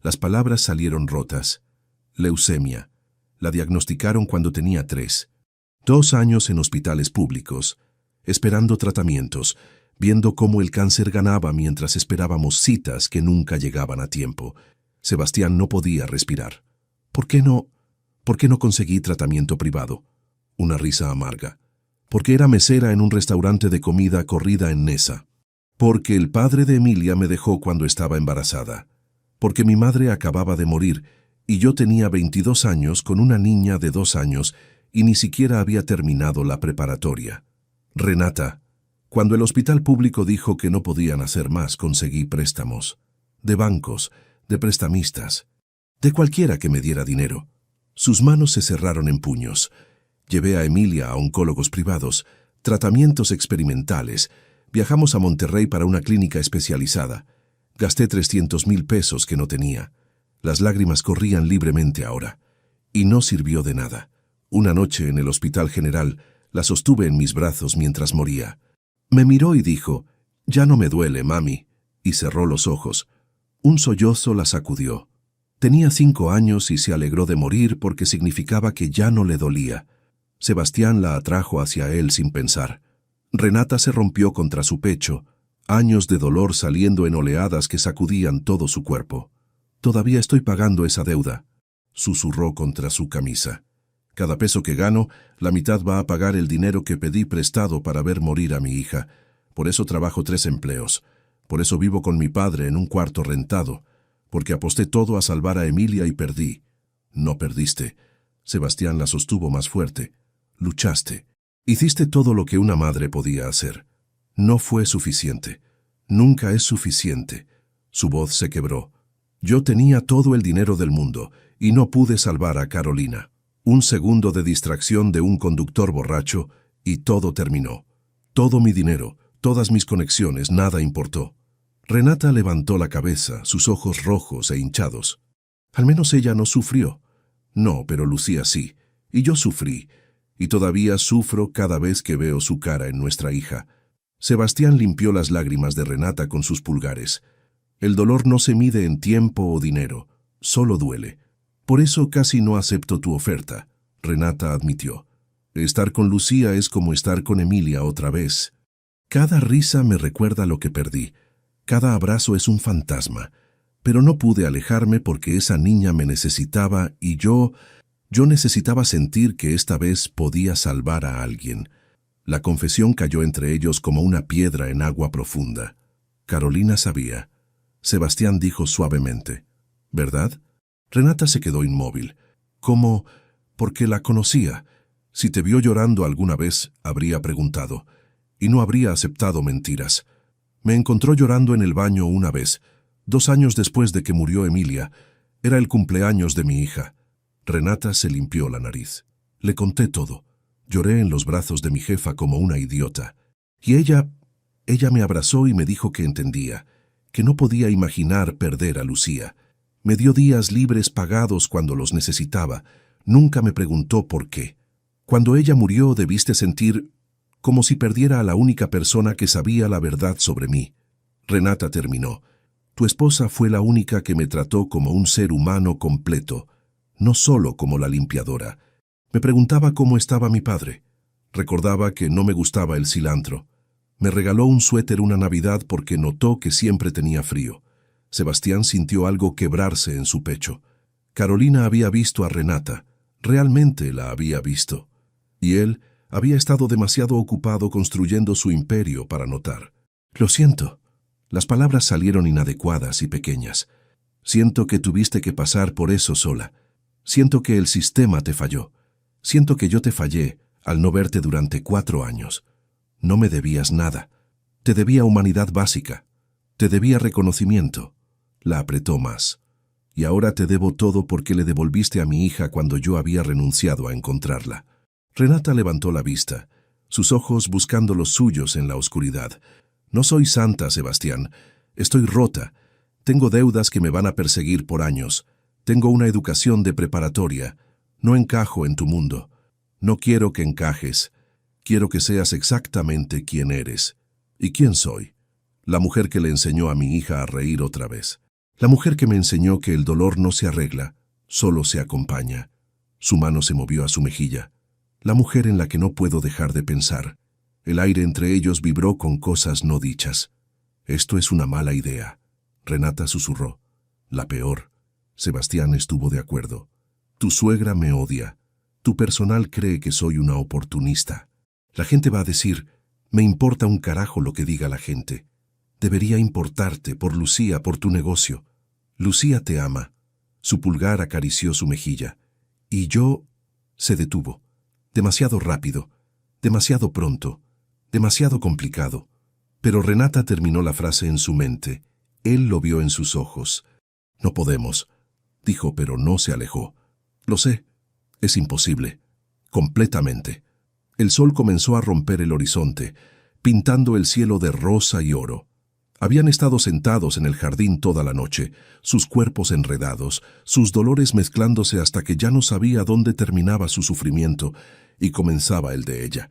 Las palabras salieron rotas. «Leucemia. La diagnosticaron cuando tenía 3. 2 años en hospitales públicos, esperando tratamientos, viendo cómo el cáncer ganaba mientras esperábamos citas que nunca llegaban a tiempo. Sebastián no podía respirar. ¿Por qué no conseguí tratamiento privado?» Una risa amarga. «Porque era mesera en un restaurante de comida corrida en Nesa». Porque el padre de Emilia me dejó cuando estaba embarazada. Porque mi madre acababa de morir y yo tenía 22 años con una niña de 2 años y ni siquiera había terminado la preparatoria. Renata, cuando el hospital público dijo que no podían hacer más, conseguí préstamos. De bancos, de prestamistas, de cualquiera que me diera dinero. Sus manos se cerraron en puños. Llevé a Emilia a oncólogos privados, tratamientos experimentales. Viajamos a Monterrey para una clínica especializada. Gasté 300,000 pesos que no tenía. Las lágrimas corrían libremente ahora. Y no sirvió de nada. Una noche en el Hospital General la sostuve en mis brazos mientras moría. Me miró y dijo, «Ya no me duele, mami», y cerró los ojos. Un sollozo la sacudió. Tenía 5 años y se alegró de morir porque significaba que ya no le dolía. Sebastián la atrajo hacia él sin pensar. Renata se rompió contra su pecho, años de dolor saliendo en oleadas que sacudían todo su cuerpo. «Todavía estoy pagando esa deuda», susurró contra su camisa. «Cada peso que gano, la mitad va a pagar el dinero que pedí prestado para ver morir a mi hija. Por eso trabajo 3 empleos. Por eso vivo con mi padre en un cuarto rentado. Porque aposté todo a salvar a Emilia y perdí». «No perdiste». Sebastián la sostuvo más fuerte. «Luchaste. Hiciste todo lo que una madre podía hacer. No fue suficiente. Nunca es suficiente». Su voz se quebró. «Yo tenía todo el dinero del mundo y no pude salvar a Carolina. Un segundo de distracción de un conductor borracho y todo terminó. Todo mi dinero, todas mis conexiones, nada importó». Renata levantó la cabeza, sus ojos rojos e hinchados. «Al menos ella no sufrió». «No, pero Lucía sí. Y yo sufrí. Y todavía sufro cada vez que veo su cara en nuestra hija». Sebastián limpió las lágrimas de Renata con sus pulgares. «El dolor no se mide en tiempo o dinero, solo duele. Por eso casi no acepto tu oferta», Renata admitió. «Estar con Lucía es como estar con Emilia otra vez. Cada risa me recuerda lo que perdí. Cada abrazo es un fantasma. Pero no pude alejarme porque esa niña me necesitaba y yo necesitaba sentir que esta vez podía salvar a alguien». La confesión cayó entre ellos como una piedra en agua profunda. Carolina sabía. Sebastián dijo suavemente, «¿Verdad?». Renata se quedó inmóvil. «¿Cómo? Porque la conocía. Si te vio llorando alguna vez, habría preguntado. Y no habría aceptado mentiras. Me encontró llorando en el baño una vez, 2 años después de que murió Emilia. Era el cumpleaños de mi hija». Renata se limpió la nariz. «Le conté todo. Lloré en los brazos de mi jefa como una idiota. Y ella me abrazó y me dijo que entendía, que no podía imaginar perder a Lucía. Me dio días libres pagados cuando los necesitaba. Nunca me preguntó por qué. Cuando ella murió debiste sentir como si perdiera a la única persona que sabía la verdad sobre mí». Renata terminó. «Tu esposa fue la única que me trató como un ser humano completo, no solo como la limpiadora. Me preguntaba cómo estaba mi padre. Recordaba que no me gustaba el cilantro. Me regaló un suéter una Navidad porque notó que siempre tenía frío». Sebastián sintió algo quebrarse en su pecho. Carolina había visto a Renata. Realmente la había visto. Y él había estado demasiado ocupado construyendo su imperio para notar. «Lo siento». Las palabras salieron inadecuadas y pequeñas. «Siento que tuviste que pasar por eso sola. Siento que el sistema te falló. Siento que yo te fallé al no verte durante 4 años. No me debías nada. Te debía humanidad básica. Te debía reconocimiento». La apretó más. «Y ahora te debo todo porque le devolviste a mi hija cuando yo había renunciado a encontrarla». Renata levantó la vista, sus ojos buscando los suyos en la oscuridad. «No soy santa, Sebastián. Estoy rota. Tengo deudas que me van a perseguir por años. Tengo una educación de preparatoria. No encajo en tu mundo. No quiero que encajes. Quiero que seas exactamente quien eres. ¿Y quién soy? La mujer que le enseñó a mi hija a reír otra vez. La mujer que me enseñó que el dolor no se arregla, solo se acompaña». Su mano se movió a su mejilla. «La mujer en la que no puedo dejar de pensar». El aire entre ellos vibró con cosas no dichas. «Esto es una mala idea», Renata susurró. «La peor». Sebastián estuvo de acuerdo. «Tu suegra me odia. Tu personal cree que soy una oportunista. La gente va a decir, me importa un carajo lo que diga la gente. Debería importarte por Lucía, por tu negocio. Lucía te ama. Su pulgar acarició su mejilla. Y yo... Se detuvo. Demasiado rápido, demasiado pronto, demasiado complicado. Pero Renata terminó la frase en su mente. Él lo vio en sus ojos. No podemos, dijo, pero no se alejó. Lo sé, es imposible. Completamente. El sol comenzó a romper el horizonte, pintando el cielo de rosa y oro. Habían estado sentados en el jardín toda la noche, sus cuerpos enredados, sus dolores mezclándose hasta que ya no sabía dónde terminaba su sufrimiento y comenzaba el de ella.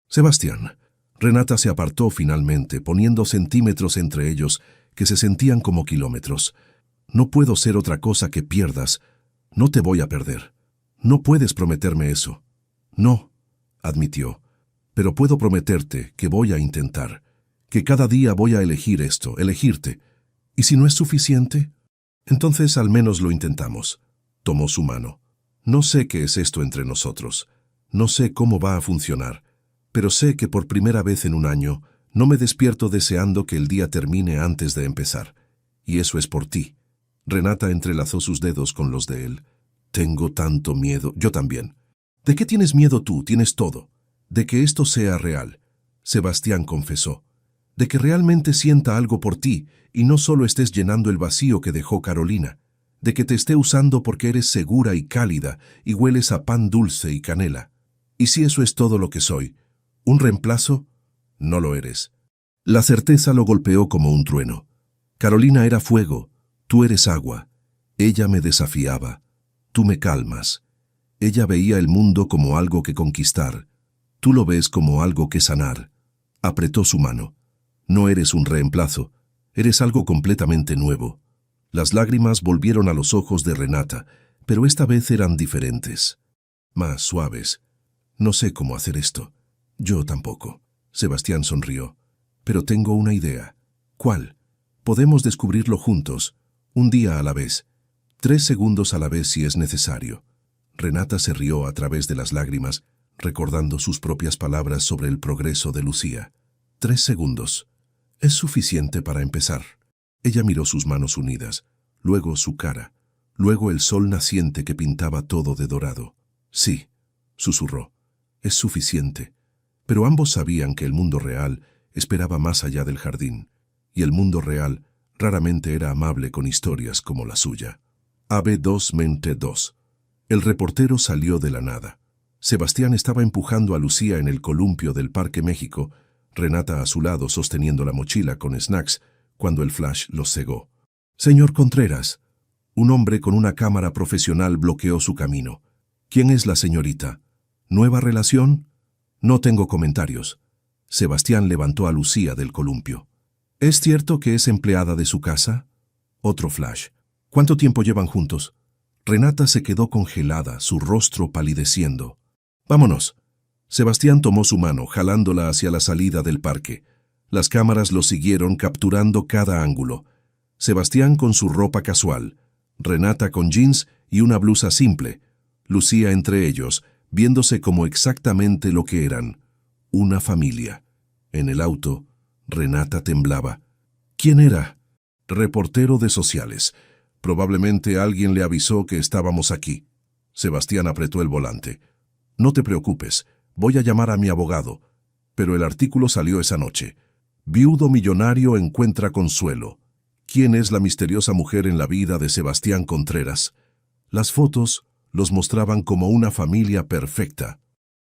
Sebastián. Renata se apartó finalmente, poniendo centímetros entre ellos que se sentían como kilómetros. No puedo ser otra cosa que pierdas. No te voy a perder. No puedes prometerme eso. No, admitió. Pero puedo prometerte que voy a intentar. Que cada día voy a elegir esto, elegirte. ¿Y si no es suficiente? Entonces al menos lo intentamos. Tomó su mano. No sé qué es esto entre nosotros. No sé cómo va a funcionar. Pero sé que por primera vez en un año no me despierto deseando que el día termine antes de empezar. Y eso es por ti. Renata entrelazó sus dedos con los de él. Tengo tanto miedo. Yo también. ¿De qué tienes miedo tú? Tienes todo. De que esto sea real. Sebastián confesó. De que realmente sienta algo por ti y no solo estés llenando el vacío que dejó Carolina. De que te esté usando porque eres segura y cálida y hueles a pan dulce y canela. ¿Y si eso es todo lo que soy? ¿Un reemplazo? No lo eres. La certeza lo golpeó como un trueno. Carolina era fuego, tú eres agua. Ella me desafiaba. Tú me calmas. Ella veía el mundo como algo que conquistar. Tú lo ves como algo que sanar. Apretó su mano. No eres un reemplazo, eres algo completamente nuevo. Las lágrimas volvieron a los ojos de Renata, pero esta vez eran diferentes. Más suaves. No sé cómo hacer esto. Yo tampoco. Sebastián sonrió. Pero tengo una idea. ¿Cuál? Podemos descubrirlo juntos, un día a la vez, 3 segundos a la vez si es necesario. Renata se rió a través de las lágrimas, recordando sus propias palabras sobre el progreso de Lucía. 3 segundos. Es suficiente para empezar. Ella miró sus manos unidas, luego su cara, luego el sol naciente que pintaba todo de dorado. Sí, susurró, es suficiente. Pero ambos sabían que el mundo real esperaba más allá del jardín, y el mundo real raramente era amable con historias como la suya. AB2-2. El reportero salió de la nada. Sebastián estaba empujando a Lucía en el columpio del Parque México, Renata a su lado sosteniendo la mochila con snacks, cuando el flash los cegó. «Señor Contreras». Un hombre con una cámara profesional bloqueó su camino. «¿Quién es la señorita? ¿Nueva relación?» «No tengo comentarios». Sebastián levantó a Lucía del columpio. «¿Es cierto que es empleada de su casa?» Otro flash. «¿Cuánto tiempo llevan juntos?» Renata se quedó congelada, su rostro palideciendo. «Vámonos». Sebastián tomó su mano, jalándola hacia la salida del parque. Las cámaras lo siguieron, capturando cada ángulo. Sebastián con su ropa casual, Renata con jeans y una blusa simple, Lucía entre ellos, viéndose como exactamente lo que eran, una familia. En el auto, Renata temblaba. ¿Quién era? Reportero de sociales. Probablemente alguien le avisó que estábamos aquí. Sebastián apretó el volante. No te preocupes. Voy a llamar a mi abogado. Pero el artículo salió esa noche. Viudo millonario encuentra consuelo. ¿Quién es la misteriosa mujer en la vida de Sebastián Contreras? Las fotos los mostraban como una familia perfecta.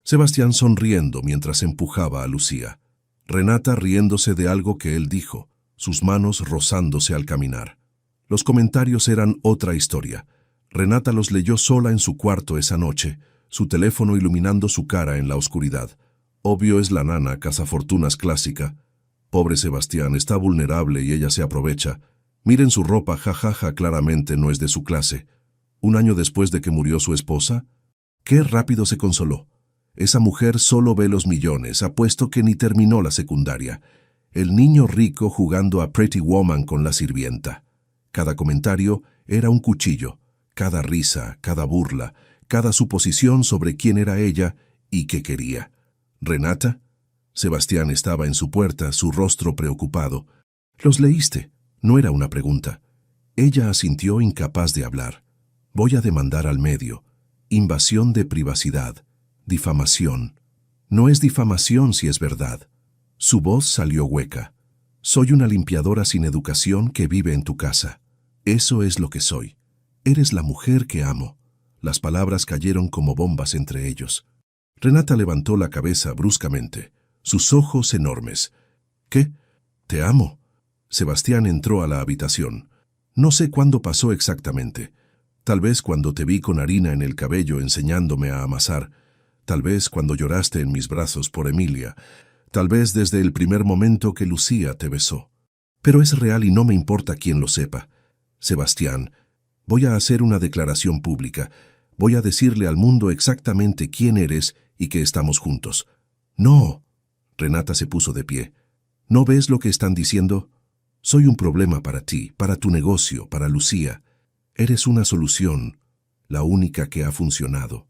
Sebastián sonriendo mientras empujaba a Lucía. Renata riéndose de algo que él dijo, sus manos rozándose al caminar. Los comentarios eran otra historia. Renata los leyó sola en su cuarto esa noche, su teléfono iluminando su cara en la oscuridad. Obvio es la nana cazafortunas clásica. Pobre Sebastián, está vulnerable y ella se aprovecha. Miren su ropa, jajaja, claramente no es de su clase. ¿Un año después de que murió su esposa? Qué rápido se consoló. Esa mujer solo ve los millones, apuesto que ni terminó la secundaria. El niño rico jugando a Pretty Woman con la sirvienta. Cada comentario era un cuchillo, cada risa, cada burla, cada suposición sobre quién era ella y qué quería. ¿Renata? Sebastián estaba en su puerta, su rostro preocupado. Los leíste. No era una pregunta. Ella asintió, incapaz de hablar. Voy a demandar al medio. Invasión de privacidad. Difamación. No es difamación si es verdad. Su voz salió hueca. Soy una limpiadora sin educación que vive en tu casa. Eso es lo que soy. Eres la mujer que amo. Las palabras cayeron como bombas entre ellos. Renata levantó la cabeza bruscamente, sus ojos enormes. ¿Qué? ¿Te amo? Sebastián entró a la habitación. No sé cuándo pasó exactamente. Tal vez cuando te vi con harina en el cabello enseñándome a amasar. Tal vez cuando lloraste en mis brazos por Emilia. Tal vez desde el primer momento que Lucía te besó. Pero es real y no me importa quién lo sepa. Sebastián, voy a hacer una declaración pública. Voy a decirle al mundo exactamente quién eres y que estamos juntos. No. Renata se puso de pie. ¿No ves lo que están diciendo? Soy un problema para ti, para tu negocio, para Lucía. Eres una solución, la única que ha funcionado.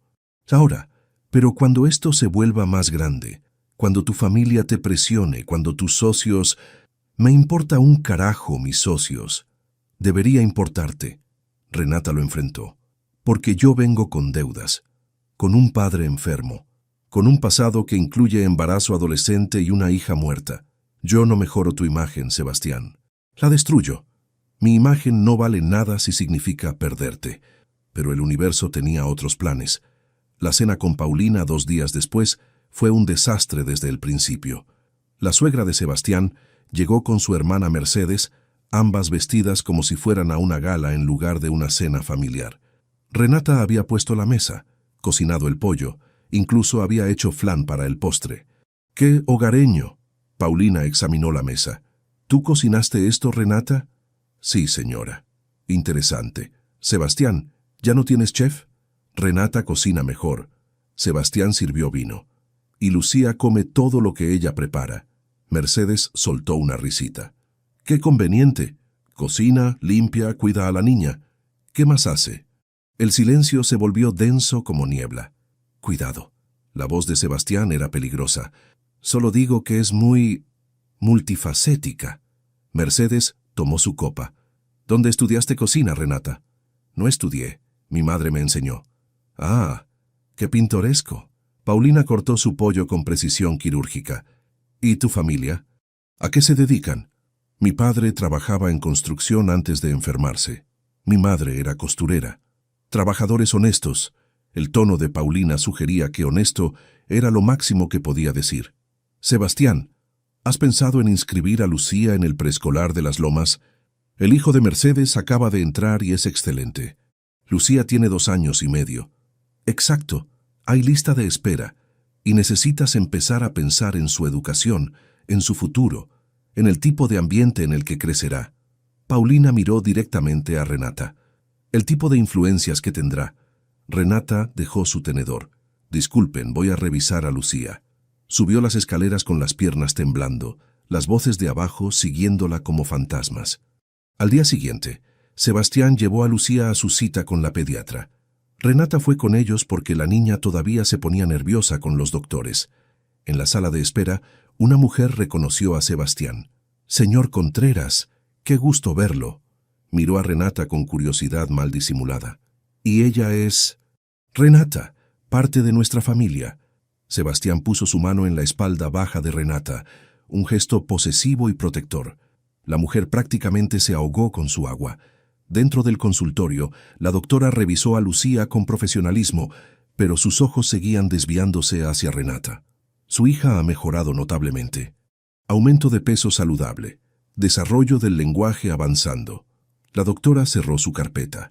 Ahora, pero cuando esto se vuelva más grande, cuando tu familia te presione, cuando tus socios... Me importa un carajo, mis socios. Debería importarte. Renata lo enfrentó. Porque yo vengo con deudas, con un padre enfermo, con un pasado que incluye embarazo adolescente y una hija muerta. Yo no mejoro tu imagen, Sebastián. La destruyo. Mi imagen no vale nada si significa perderte. Pero el universo tenía otros planes. La cena con Paulina 2 días después fue un desastre desde el principio. La suegra de Sebastián llegó con su hermana Mercedes, ambas vestidas como si fueran a una gala en lugar de una cena familiar. Renata había puesto la mesa, cocinado el pollo, incluso había hecho flan para el postre. ¡Qué hogareño! Paulina examinó la mesa. ¿Tú cocinaste esto, Renata? Sí, señora. Interesante. Sebastián, ¿ya no tienes chef? Renata cocina mejor. Sebastián sirvió vino. Y Lucía come todo lo que ella prepara. Mercedes soltó una risita. ¡Qué conveniente! Cocina, limpia, cuida a la niña. ¿Qué más hace? El silencio se volvió denso como niebla. Cuidado. La voz de Sebastián era peligrosa. Solo digo que es muy... multifacética. Mercedes tomó su copa. ¿Dónde estudiaste cocina, Renata? No estudié. Mi madre me enseñó. Ah, qué pintoresco. Paulina cortó su pollo con precisión quirúrgica. ¿Y tu familia? ¿A qué se dedican? Mi padre trabajaba en construcción antes de enfermarse. Mi madre era costurera. Trabajadores honestos. El tono de Paulina sugería que honesto era lo máximo que podía decir. Sebastián, ¿has pensado en inscribir a Lucía en el preescolar de las Lomas? El hijo de Mercedes acaba de entrar y es excelente. Lucía tiene 2 años y medio. Exacto, hay lista de espera, y necesitas empezar a pensar en su educación, en su futuro, en el tipo de ambiente en el que crecerá. Paulina miró directamente a Renata. El tipo de influencias que tendrá. Renata dejó su tenedor. Disculpen, voy a revisar a Lucía. Subió las escaleras con las piernas temblando, las voces de abajo siguiéndola como fantasmas. Al día siguiente, Sebastián llevó a Lucía a su cita con la pediatra. Renata fue con ellos porque la niña todavía se ponía nerviosa con los doctores. En la sala de espera, una mujer reconoció a Sebastián. «Señor Contreras, qué gusto verlo». Miró a Renata con curiosidad mal disimulada. «¿Y ella es...?» «Renata, parte de nuestra familia». Sebastián puso su mano en la espalda baja de Renata, un gesto posesivo y protector. La mujer prácticamente se ahogó con su agua. Dentro del consultorio, la doctora revisó a Lucía con profesionalismo, pero sus ojos seguían desviándose hacia Renata. Su hija ha mejorado notablemente. Aumento de peso saludable. Desarrollo del lenguaje avanzando. La doctora cerró su carpeta.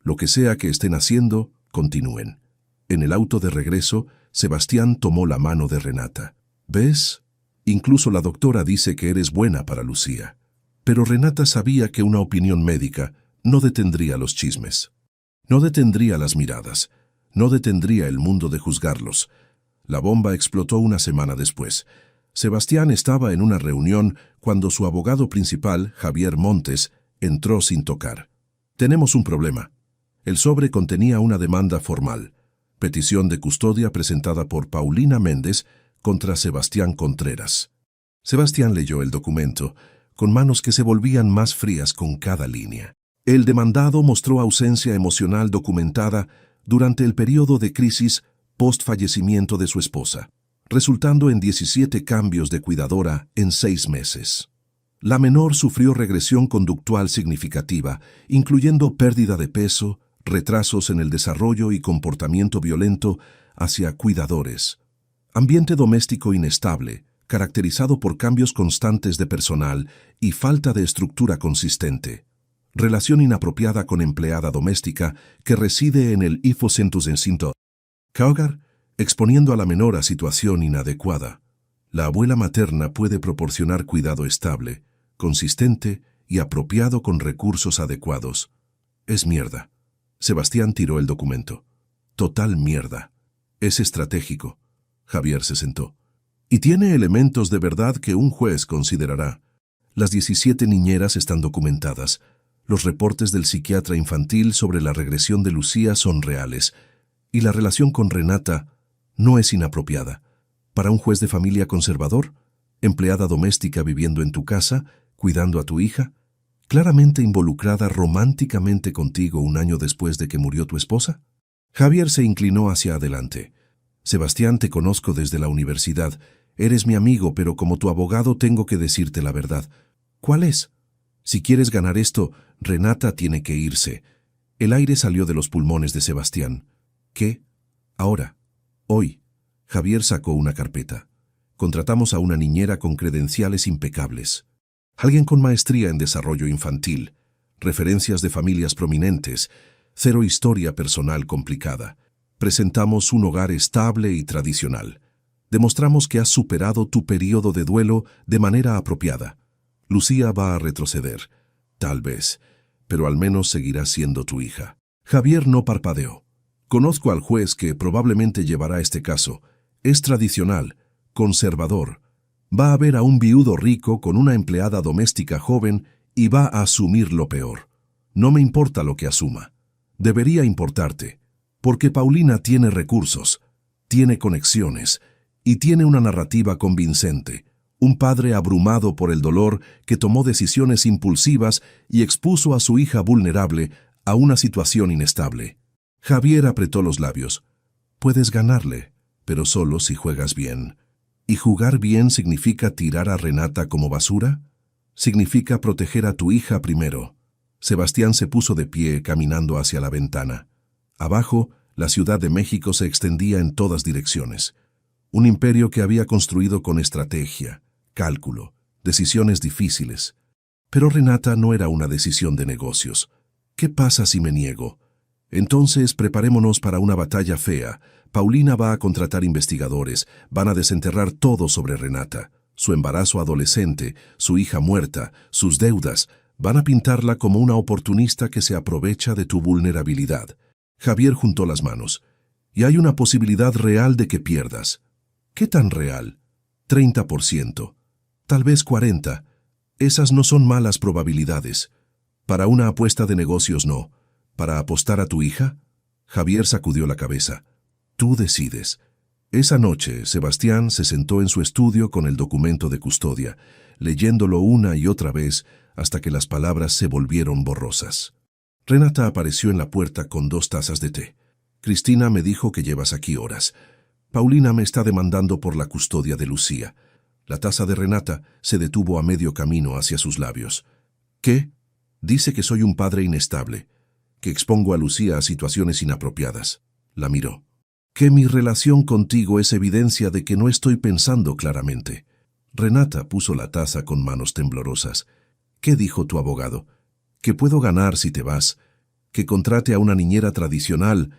Lo que sea que estén haciendo, continúen. En el auto de regreso, Sebastián tomó la mano de Renata. ¿Ves? Incluso la doctora dice que eres buena para Lucía. Pero Renata sabía que una opinión médica no detendría los chismes. No detendría las miradas. No detendría el mundo de juzgarlos. La bomba explotó una semana después. Sebastián estaba en una reunión cuando su abogado principal, Javier Montes, entró sin tocar. «Tenemos un problema». El sobre contenía una demanda formal. Petición de custodia presentada por Paulina Méndez contra Sebastián Contreras. Sebastián leyó el documento. con manos que se volvían más frías con cada línea. El demandado mostró ausencia emocional documentada durante el periodo de crisis post-fallecimiento de su esposa, resultando en 17 cambios de cuidadora en 6 meses. La menor sufrió regresión conductual significativa, incluyendo pérdida de peso, retrasos en el desarrollo y comportamiento violento hacia cuidadores. Ambiente doméstico inestable, caracterizado por cambios constantes de personal y falta de estructura consistente. Relación inapropiada con empleada doméstica que reside en el hipocentusencinto. Kaugar, exponiendo a la menor a situación inadecuada. La abuela materna puede proporcionar cuidado estable, consistente y apropiado con recursos adecuados. Es mierda. Sebastián tiró el documento. Total mierda. Es estratégico. Javier se sentó. Y tiene elementos de verdad que un juez considerará. Las 17 niñeras están documentadas. Los reportes del psiquiatra infantil sobre la regresión de Lucía son reales. Y la relación con Renata no es inapropiada. Para un juez de familia conservador, empleada doméstica viviendo en tu casa, cuidando a tu hija, claramente involucrada románticamente contigo un año después de que murió tu esposa. Javier se inclinó hacia adelante. Sebastián, te conozco desde la universidad. Eres mi amigo, pero como tu abogado tengo que decirte la verdad. ¿Cuál es? Si quieres ganar esto, Renata tiene que irse. El aire salió de los pulmones de Sebastián. ¿Qué? Ahora. Hoy. Javier sacó una carpeta. Contratamos a una niñera con credenciales impecables. Alguien con maestría en desarrollo infantil. Referencias de familias prominentes. Cero historia personal complicada. Presentamos un hogar estable y tradicional. Demostramos que has superado tu periodo de duelo de manera apropiada. Lucía va a retroceder. Tal vez. Pero al menos seguirá siendo tu hija. Javier no parpadeó. Conozco al juez que probablemente llevará este caso. Es tradicional, conservador. Va a ver a un viudo rico con una empleada doméstica joven y va a asumir lo peor. No me importa lo que asuma. Debería importarte, porque Paulina tiene recursos, tiene conexiones y tiene una narrativa convincente. Un padre abrumado por el dolor que tomó decisiones impulsivas y expuso a su hija vulnerable a una situación inestable. Javier apretó los labios. Puedes ganarle, pero solo si juegas bien. ¿Y jugar bien significa tirar a Renata como basura? Significa proteger a tu hija primero. Sebastián se puso de pie caminando hacia la ventana. Abajo, la Ciudad de México se extendía en todas direcciones. Un imperio que había construido con estrategia, cálculo, decisiones difíciles. Pero Renata no era una decisión de negocios. ¿Qué pasa si me niego? Entonces preparémonos para una batalla fea. Paulina va a contratar investigadores, van a desenterrar todo sobre Renata. Su embarazo adolescente, su hija muerta, sus deudas, van a pintarla como una oportunista que se aprovecha de tu vulnerabilidad. Javier juntó las manos. Y hay una posibilidad real de que pierdas. ¿Qué tan real? 30%. Tal vez 40%. Esas no son malas probabilidades. Para una apuesta de negocios no. ¿Para apostar a tu hija? Javier sacudió la cabeza. Tú decides. Esa noche, Sebastián se sentó en su estudio con el documento de custodia, leyéndolo una y otra vez hasta que las palabras se volvieron borrosas. Renata apareció en la puerta con 2 tazas de té. Cristina me dijo que llevas aquí horas. Paulina me está demandando por la custodia de Lucía. La taza de Renata se detuvo a medio camino hacia sus labios. ¿Qué? Dice que soy un padre inestable, que expongo a Lucía a situaciones inapropiadas. La miró. Que mi relación contigo es evidencia de que no estoy pensando claramente. Renata puso la taza con manos temblorosas. ¿Qué dijo tu abogado? Que puedo ganar si te vas, que contrate a una niñera tradicional,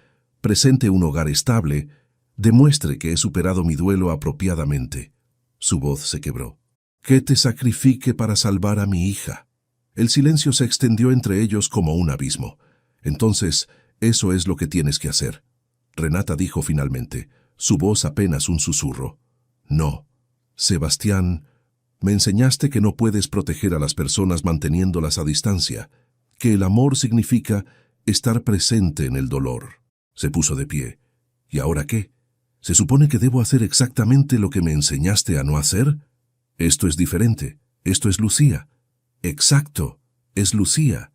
presente un hogar estable, demuestre que he superado mi duelo apropiadamente. Su voz se quebró. Que te sacrifique para salvar a mi hija. El silencio se extendió entre ellos como un abismo. Entonces, eso es lo que tienes que hacer. Renata dijo finalmente, su voz apenas un susurro. No, Sebastián, me enseñaste que no puedes proteger a las personas manteniéndolas a distancia, que el amor significa estar presente en el dolor. Se puso de pie. ¿Y ahora qué? ¿Se supone que debo hacer exactamente lo que me enseñaste a no hacer? Esto es diferente. Esto es Lucía. Exacto, es Lucía,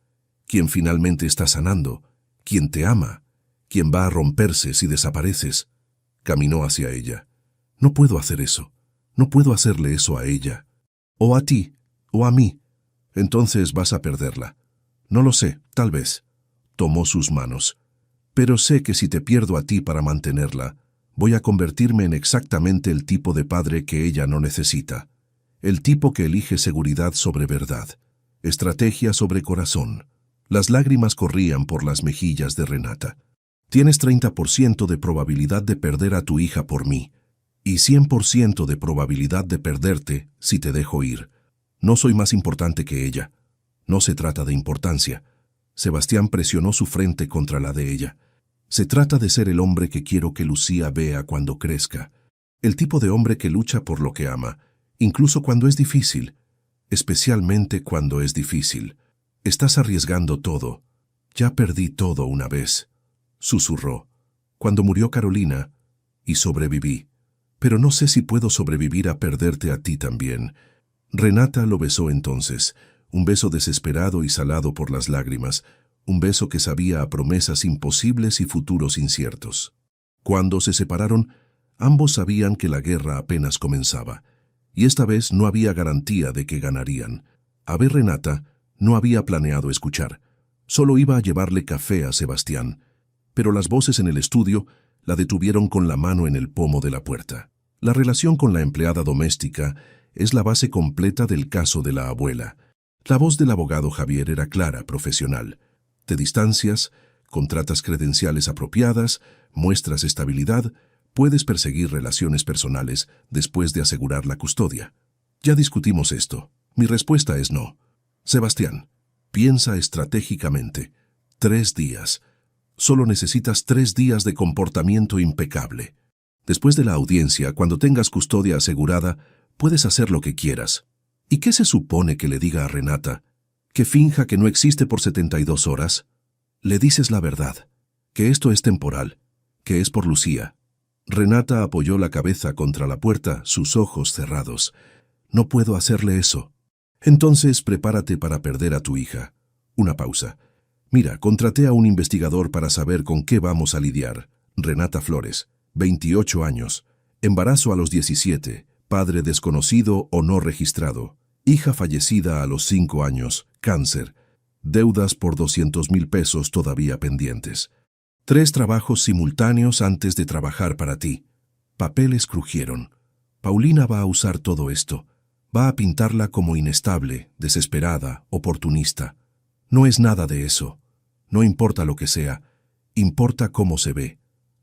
quien finalmente está sanando, quien te ama, quien va a romperse si desapareces. Caminó hacia ella. No puedo hacer eso. No puedo hacerle eso a ella. O a ti, o a mí. Entonces vas a perderla. No lo sé, tal vez. Tomó sus manos. Pero sé que si te pierdo a ti para mantenerla, voy a convertirme en exactamente el tipo de padre que ella no necesita. El tipo que elige seguridad sobre verdad. Estrategia sobre corazón. Las lágrimas corrían por las mejillas de Renata. Tienes 30% de probabilidad de perder a tu hija por mí, y 100% de probabilidad de perderte si te dejo ir. No soy más importante que ella. No se trata de importancia. Sebastián presionó su frente contra la de ella. Se trata de ser el hombre que quiero que Lucía vea cuando crezca. El tipo de hombre que lucha por lo que ama, incluso cuando es difícil. Especialmente cuando es difícil. Estás arriesgando todo. Ya perdí todo una vez. Susurró. Cuando murió Carolina, y sobreviví. Pero no sé si puedo sobrevivir a perderte a ti también. Renata lo besó entonces, un beso desesperado y salado por las lágrimas, un beso que sabía a promesas imposibles y futuros inciertos. Cuando se separaron, ambos sabían que la guerra apenas comenzaba, y esta vez no había garantía de que ganarían. A ver, Renata no había planeado escuchar, solo iba a llevarle café a Sebastián, pero las voces en el estudio la detuvieron con la mano en el pomo de la puerta. La relación con la empleada doméstica es la base completa del caso de la abuela. La voz del abogado Javier era clara, profesional. Te distancias, contratas credenciales apropiadas, muestras estabilidad, puedes perseguir relaciones personales después de asegurar la custodia. Ya discutimos esto. Mi respuesta es no. Sebastián, piensa estratégicamente. 3 días. Solo necesitas 3 días de comportamiento impecable. Después de la audiencia, cuando tengas custodia asegurada, puedes hacer lo que quieras. ¿Y qué se supone que le diga a Renata? ¿Que finja que no existe por 72 horas? Le dices la verdad, que esto es temporal, que es por Lucía. Renata apoyó la cabeza contra la puerta, sus ojos cerrados. No puedo hacerle eso. Entonces prepárate para perder a tu hija. Una pausa. Mira, contraté a un investigador para saber con qué vamos a lidiar. Renata Flores, 28 años, embarazo a los 17, padre desconocido o no registrado, hija fallecida a los 5 años, cáncer, deudas por 200,000 pesos todavía pendientes. 3 trabajos simultáneos antes de trabajar para ti. Papeles crujieron. Paulina va a usar todo esto. Va a pintarla como inestable, desesperada, oportunista. No es nada de eso. No importa lo que sea, importa cómo se ve.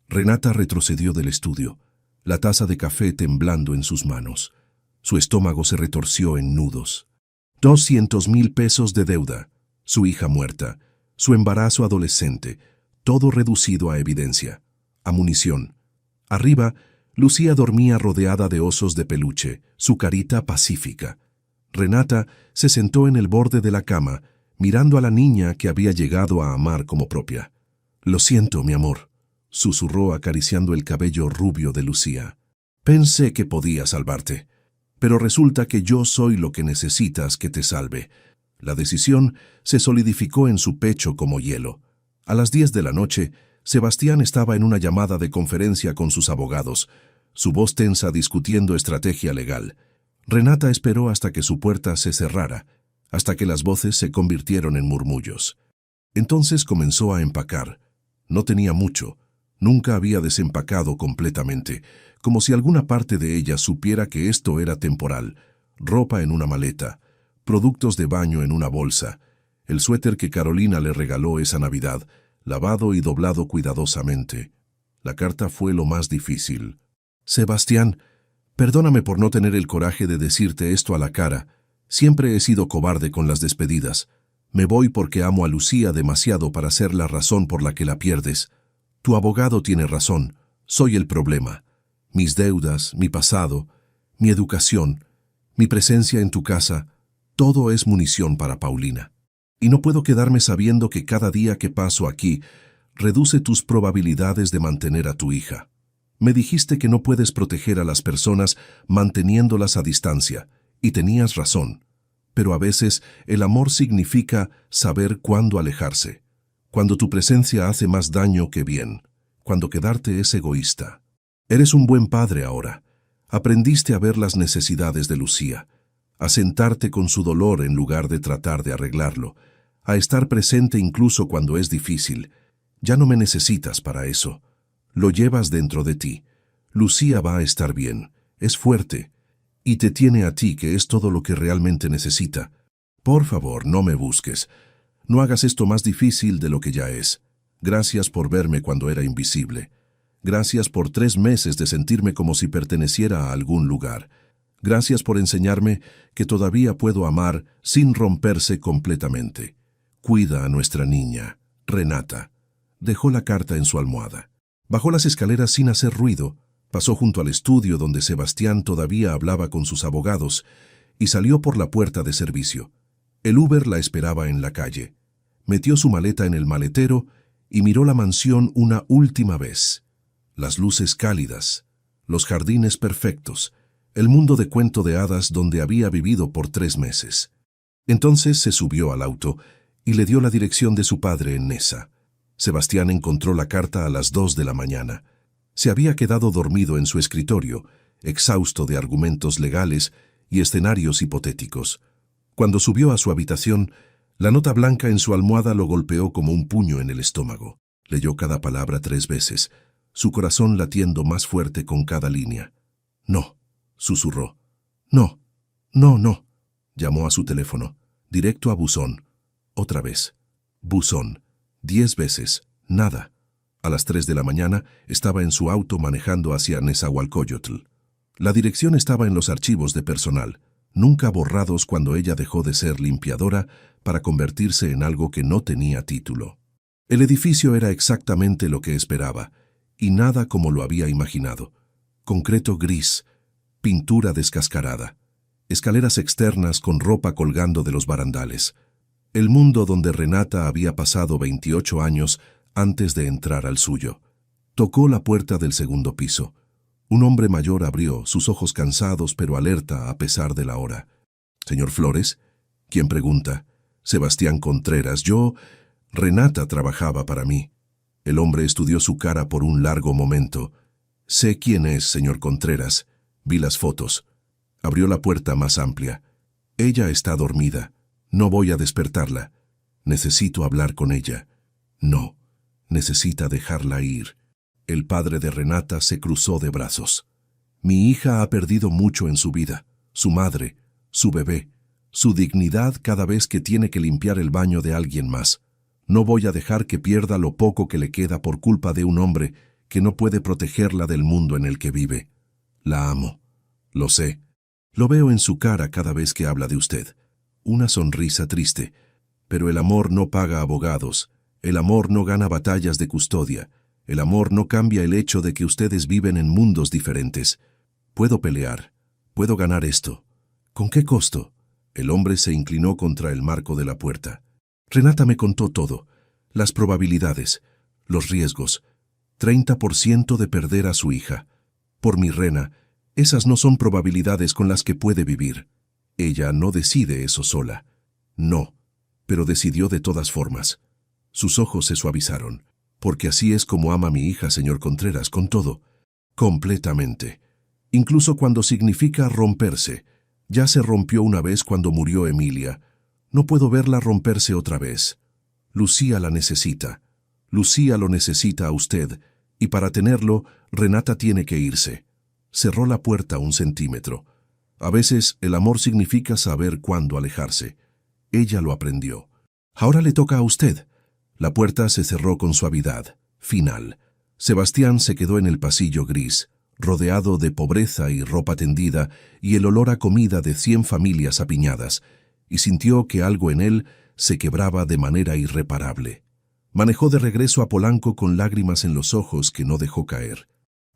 Renata retrocedió del estudio, la taza de café temblando en sus manos. Su estómago se retorció en nudos. 200,000 pesos de deuda, su hija muerta, su embarazo adolescente, todo reducido a evidencia, a munición. Arriba, Lucía dormía rodeada de osos de peluche, su carita pacífica. Renata se sentó en el borde de la cama, mirando a la niña que había llegado a amar como propia. «Lo siento, mi amor», susurró acariciando el cabello rubio de Lucía. «Pensé que podía salvarte, pero resulta que yo soy lo que necesitas que te salve». La decisión se solidificó en su pecho como hielo. A las 10 de la noche, Sebastián estaba en una llamada de conferencia con sus abogados, su voz tensa discutiendo estrategia legal. Renata esperó hasta que su puerta se cerrara, hasta que las voces se convirtieron en murmullos. Entonces comenzó a empacar. No tenía mucho. Nunca había desempacado completamente, como si alguna parte de ella supiera que esto era temporal. Ropa en una maleta, productos de baño en una bolsa, el suéter que Carolina le regaló esa Navidad, lavado y doblado cuidadosamente. La carta fue lo más difícil. «Sebastián, perdóname por no tener el coraje de decirte esto a la cara. Siempre he sido cobarde con las despedidas. Me voy porque amo a Lucía demasiado para ser la razón por la que la pierdes. Tu abogado tiene razón. Soy el problema. Mis deudas, mi pasado, mi educación, mi presencia en tu casa, todo es munición para Paulina. Y no puedo quedarme sabiendo que cada día que paso aquí reduce tus probabilidades de mantener a tu hija. Me dijiste que no puedes proteger a las personas manteniéndolas a distancia, y tenías razón. Pero a veces el amor significa saber cuándo alejarse, cuando tu presencia hace más daño que bien, cuando quedarte es egoísta. Eres un buen padre ahora. Aprendiste a ver las necesidades de Lucía, a sentarte con su dolor en lugar de tratar de arreglarlo, a estar presente incluso cuando es difícil. Ya no me necesitas para eso. Lo llevas dentro de ti. Lucía va a estar bien, es fuerte, y te tiene a ti, que es todo lo que realmente necesita. Por favor, no me busques. No hagas esto más difícil de lo que ya es. Gracias por verme cuando era invisible. Gracias por 3 meses de sentirme como si perteneciera a algún lugar. Gracias por enseñarme que todavía puedo amar sin romperse completamente. Cuida a nuestra niña, Renata. Dejó la carta en su almohada. Bajó las escaleras sin hacer ruido. Pasó junto al estudio donde Sebastián todavía hablaba con sus abogados y salió por la puerta de servicio. El Uber la esperaba en la calle. Metió su maleta en el maletero y miró la mansión una última vez. Las luces cálidas, los jardines perfectos, el mundo de cuento de hadas donde había vivido por 3 meses. Entonces se subió al auto y le dio la dirección de su padre en Neza. Sebastián encontró la carta a las 2 de la mañana. Se había quedado dormido en su escritorio, exhausto de argumentos legales y escenarios hipotéticos. Cuando subió a su habitación, la nota blanca en su almohada lo golpeó como un puño en el estómago. Leyó cada palabra 3 veces, su corazón latiendo más fuerte con cada línea. «No», susurró. «No, no, no». Llamó a su teléfono, directo a buzón. Otra vez. Buzón. 10 veces. Nada. A las 3 de la mañana estaba en su auto manejando hacia Nezahualcóyotl. La dirección estaba en los archivos de personal, nunca borrados cuando ella dejó de ser limpiadora para convertirse en algo que no tenía título. El edificio era exactamente lo que esperaba, y nada como lo había imaginado. Concreto gris, pintura descascarada, escaleras externas con ropa colgando de los barandales. El mundo donde Renata había pasado 28 años antes de entrar al suyo. Tocó la puerta del segundo piso. Un hombre mayor abrió, sus ojos cansados pero alerta a pesar de la hora. «¿Señor Flores?» «¿Quién pregunta?» «Sebastián Contreras. Yo...» «Renata trabajaba para mí». El hombre estudió su cara por un largo momento. «Sé quién es, señor Contreras. Vi las fotos». Abrió la puerta más amplia. «Ella está dormida. No voy a despertarla. Necesito hablar con ella». «No. Necesita dejarla ir». El padre de Renata se cruzó de brazos. «Mi hija ha perdido mucho en su vida. Su madre, su bebé, su dignidad cada vez que tiene que limpiar el baño de alguien más. No voy a dejar que pierda lo poco que le queda por culpa de un hombre que no puede protegerla del mundo en el que vive. La amo. Lo sé. Lo veo en su cara cada vez que habla de usted. Una sonrisa triste. Pero el amor no paga abogados. El amor no gana batallas de custodia. El amor no cambia el hecho de que ustedes viven en mundos diferentes. Puedo pelear. Puedo ganar esto. ¿Con qué costo?» El hombre se inclinó contra el marco de la puerta. Renata me contó todo. Las probabilidades, los riesgos. 30% de perder a su hija. Por mi Rena, esas no son probabilidades con las que puede vivir. Ella no decide eso sola. No, pero decidió de todas formas. Sus ojos se suavizaron. «Porque así es como ama mi hija, señor Contreras, con todo. Completamente. Incluso cuando significa romperse. Ya se rompió una vez cuando murió Emilia. No puedo verla romperse otra vez. Lucía la necesita. Lucía lo necesita a usted, y para tenerlo, Renata tiene que irse». Cerró la puerta 1 centímetro. A veces el amor significa saber cuándo alejarse. Ella lo aprendió. «Ahora le toca a usted». La puerta se cerró con suavidad, final. Sebastián se quedó en el pasillo gris, rodeado de pobreza y ropa tendida y el olor a comida de 100 familias apiñadas, y sintió que algo en él se quebraba de manera irreparable. Manejó de regreso a Polanco con lágrimas en los ojos que no dejó caer.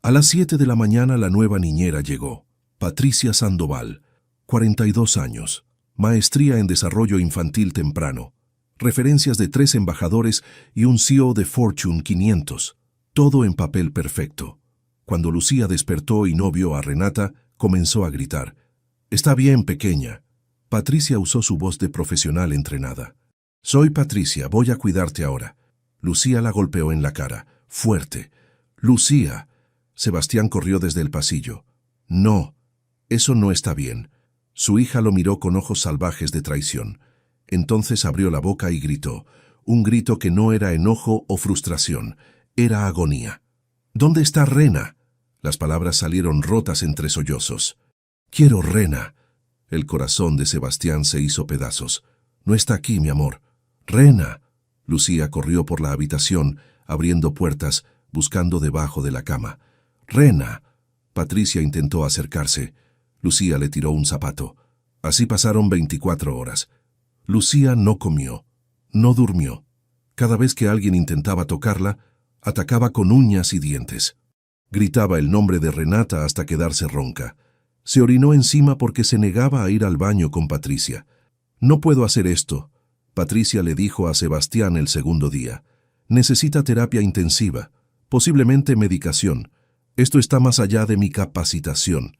A las 7 de la mañana la nueva niñera llegó. Patricia Sandoval, 42 años, maestría en desarrollo infantil temprano, referencias de 3 embajadores y un CEO de Fortune 500, todo en papel perfecto. Cuando Lucía despertó y no vio a Renata, comenzó a gritar. «Está bien, pequeña». Patricia usó su voz de profesional entrenada. «Soy Patricia, voy a cuidarte ahora». Lucía la golpeó en la cara, fuerte. «Lucía». Sebastián corrió desde el pasillo. «No, eso no está bien». Su hija lo miró con ojos salvajes de traición. Entonces abrió la boca y gritó, un grito que no era enojo o frustración, era agonía. «¿Dónde está Rena?». Las palabras salieron rotas entre sollozos. «Quiero Rena». El corazón de Sebastián se hizo pedazos. «No está aquí, mi amor». «Rena». Lucía corrió por la habitación, abriendo puertas, buscando debajo de la cama. «Rena». Patricia intentó acercarse. Lucía le tiró un zapato. Así pasaron 24 horas. Lucía no comió, no durmió. Cada vez que alguien intentaba tocarla, atacaba con uñas y dientes. Gritaba el nombre de Renata hasta quedarse ronca. Se orinó encima porque se negaba a ir al baño con Patricia. «No puedo hacer esto», Patricia le dijo a Sebastián el segundo día. «Necesita terapia intensiva, posiblemente medicación. Esto está más allá de mi capacitación.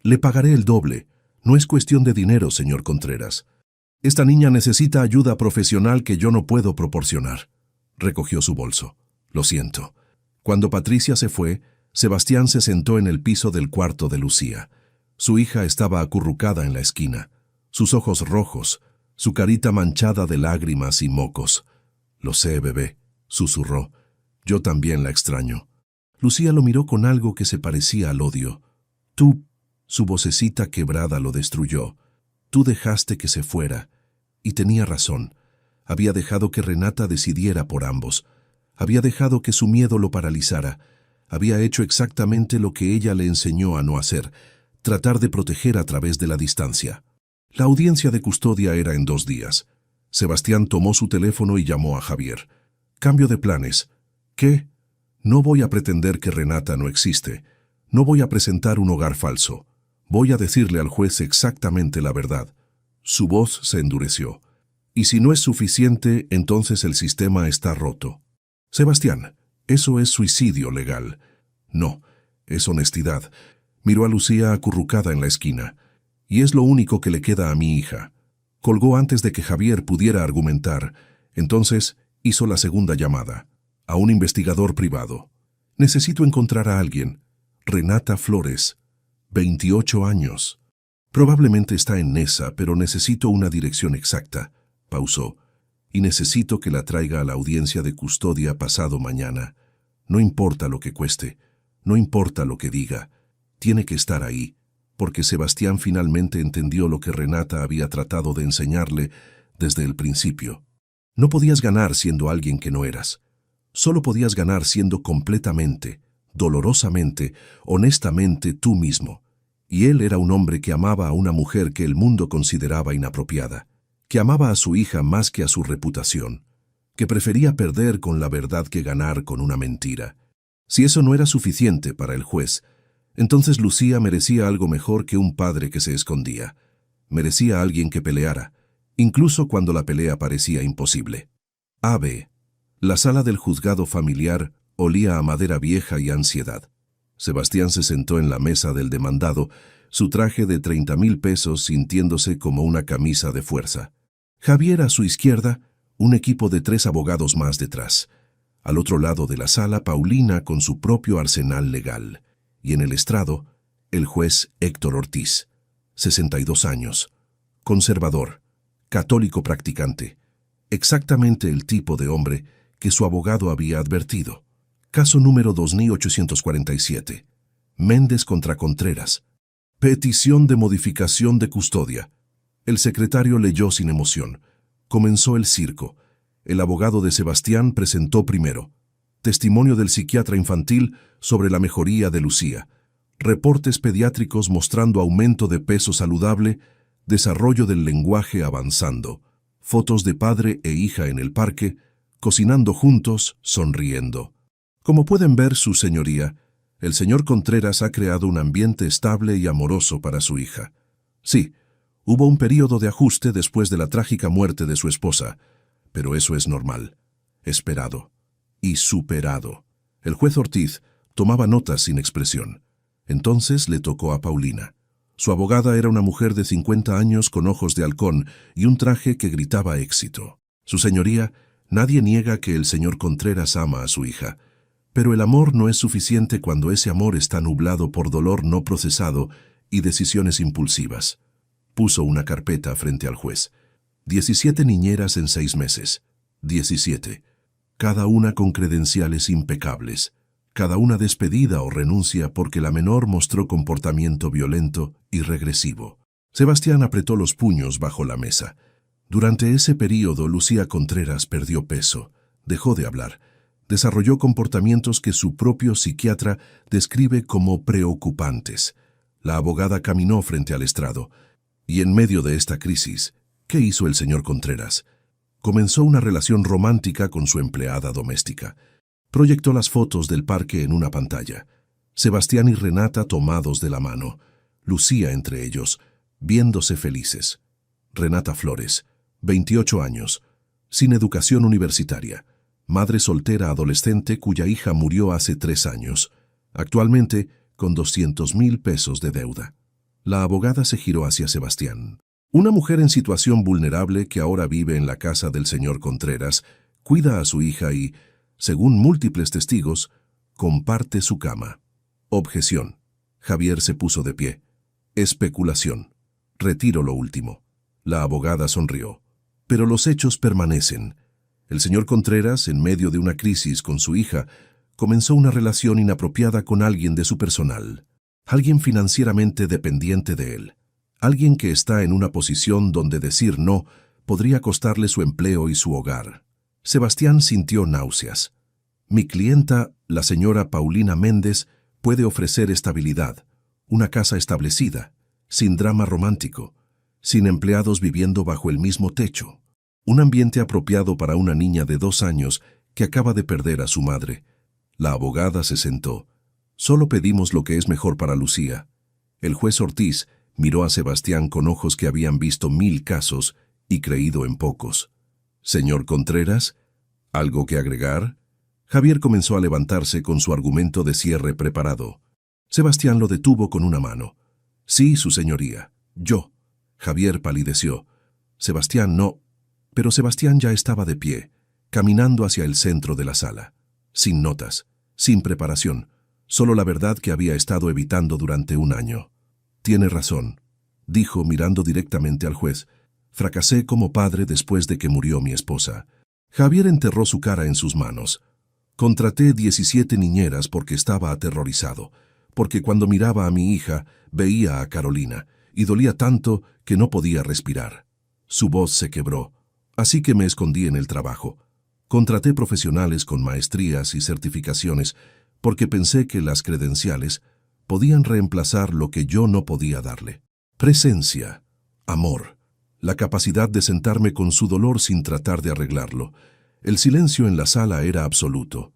Le pagaré el doble. No es cuestión de dinero, señor Contreras. Esta niña necesita ayuda profesional que yo no puedo proporcionar». Recogió su bolso. «Lo siento». Cuando Patricia se fue, Sebastián se sentó en el piso del cuarto de Lucía. Su hija estaba acurrucada en la esquina, sus ojos rojos, su carita manchada de lágrimas y mocos. «Lo sé, bebé», susurró. «Yo también la extraño». Lucía lo miró con algo que se parecía al odio. «Tú», su vocecita quebrada lo destruyó. «Tú dejaste que se fuera». Y tenía razón. Había dejado que Renata decidiera por ambos. Había dejado que su miedo lo paralizara. Había hecho exactamente lo que ella le enseñó a no hacer, tratar de proteger a través de la distancia. La audiencia de custodia era en 2 días. Sebastián tomó su teléfono y llamó a Javier. «Cambio de planes». «¿Qué?». «No voy a pretender que Renata no existe. No voy a presentar un hogar falso. Voy a decirle al juez exactamente la verdad». Su voz se endureció. «Y si no es suficiente, entonces el sistema está roto». «Sebastián, eso es suicidio legal». «No, es honestidad». Miró a Lucía acurrucada en la esquina. «Y es lo único que le queda a mi hija». Colgó antes de que Javier pudiera argumentar. Entonces hizo la segunda llamada, a un investigador privado. «Necesito encontrar a alguien». «Renata Flores, 28 años. Probablemente está en Nesa, pero necesito una dirección exacta». Pausó. «Y necesito que la traiga a la audiencia de custodia pasado mañana. No importa lo que cueste, no importa lo que diga. Tiene que estar ahí». Porque Sebastián finalmente entendió lo que Renata había tratado de enseñarle desde el principio. No podías ganar siendo alguien que no eras. Solo podías ganar siendo completamente, dolorosamente, honestamente tú mismo. Y él era un hombre que amaba a una mujer que el mundo consideraba inapropiada, que amaba a su hija más que a su reputación, que prefería perder con la verdad que ganar con una mentira. Si eso no era suficiente para el juez, entonces Lucía merecía algo mejor que un padre que se escondía. Merecía a alguien que peleara, incluso cuando la pelea parecía imposible. A.B. La sala del juzgado familiar olía a madera vieja y ansiedad. Sebastián se sentó en la mesa del demandado, su traje de 30,000 pesos sintiéndose como una camisa de fuerza. Javier a su izquierda, un equipo de 3 abogados más detrás. Al otro lado de la sala, Paulina con su propio arsenal legal. Y en el estrado, el juez Héctor Ortiz, 62 años, conservador, católico practicante, exactamente el tipo de hombre que su abogado había advertido. Caso número 2847. Méndez contra Contreras. Petición de modificación de custodia. El secretario leyó sin emoción. Comenzó el circo. El abogado de Sebastián presentó primero. Testimonio del psiquiatra infantil sobre la mejoría de Lucía. Reportes pediátricos mostrando aumento de peso saludable, desarrollo del lenguaje avanzando. Fotos de padre e hija en el parque, cocinando juntos, sonriendo. Como pueden ver, su señoría, el señor Contreras ha creado un ambiente estable y amoroso para su hija. Sí, hubo un período de ajuste después de la trágica muerte de su esposa, pero eso es normal, esperado y superado. El juez Ortiz tomaba notas sin expresión. Entonces le tocó a Paulina. Su abogada era una mujer de 50 años con ojos de halcón y un traje que gritaba éxito. Su señoría, nadie niega que el señor Contreras ama a su hija, pero el amor no es suficiente cuando ese amor está nublado por dolor no procesado y decisiones impulsivas. Puso una carpeta frente al juez. 17 niñeras en 6 meses. 17. Cada una con credenciales impecables. Cada una despedida o renuncia porque la menor mostró comportamiento violento y regresivo. Sebastián apretó los puños bajo la mesa. Durante ese período, Lucía Contreras perdió peso, dejó de hablar, desarrolló comportamientos que su propio psiquiatra describe como preocupantes. La abogada caminó frente al estrado. Y en medio de esta crisis, ¿qué hizo el señor Contreras? Comenzó una relación romántica con su empleada doméstica. Proyectó las fotos del parque en una pantalla. Sebastián y Renata tomados de la mano. Lucía entre ellos, viéndose felices. Renata Flores, 28 años, sin educación universitaria. Madre soltera adolescente cuya hija murió hace 3 años. Actualmente, con 200,000 pesos de deuda. La abogada se giró hacia Sebastián. Una mujer en situación vulnerable que ahora vive en la casa del señor Contreras, cuida a su hija y, según múltiples testigos, comparte su cama. Objeción. Javier se puso de pie. Especulación. Retiro lo último. La abogada sonrió. Pero los hechos permanecen. El señor Contreras, en medio de una crisis con su hija, comenzó una relación inapropiada con alguien de su personal. Alguien financieramente dependiente de él. Alguien que está en una posición donde decir no podría costarle su empleo y su hogar. Sebastián sintió náuseas. Mi clienta, la señora Paulina Méndez, puede ofrecer estabilidad, una casa establecida, sin drama romántico, sin empleados viviendo bajo el mismo techo, un ambiente apropiado para una niña de 2 años que acaba de perder a su madre. La abogada se sentó. Solo pedimos lo que es mejor para Lucía. El juez Ortiz miró a Sebastián con ojos que habían visto 1000 casos y creído en pocos. Señor Contreras, ¿algo que agregar? Javier comenzó a levantarse con su argumento de cierre preparado. Sebastián lo detuvo con una mano. Sí, su señoría, yo. Javier palideció. Sebastián no. Pero Sebastián ya estaba de pie, caminando hacia el centro de la sala. Sin notas, sin preparación, solo la verdad que había estado evitando durante 1 año. Tiene razón, dijo mirando directamente al juez. Fracasé como padre después de que murió mi esposa. Javier enterró su cara en sus manos. Contraté 17 niñeras porque estaba aterrorizado, porque cuando miraba a mi hija veía a Carolina y dolía tanto que no podía respirar. Su voz se quebró, así que me escondí en el trabajo. Contraté profesionales con maestrías y certificaciones porque pensé que las credenciales podían reemplazar lo que yo no podía darle. Presencia, amor, la capacidad de sentarme con su dolor sin tratar de arreglarlo. El silencio en la sala era absoluto.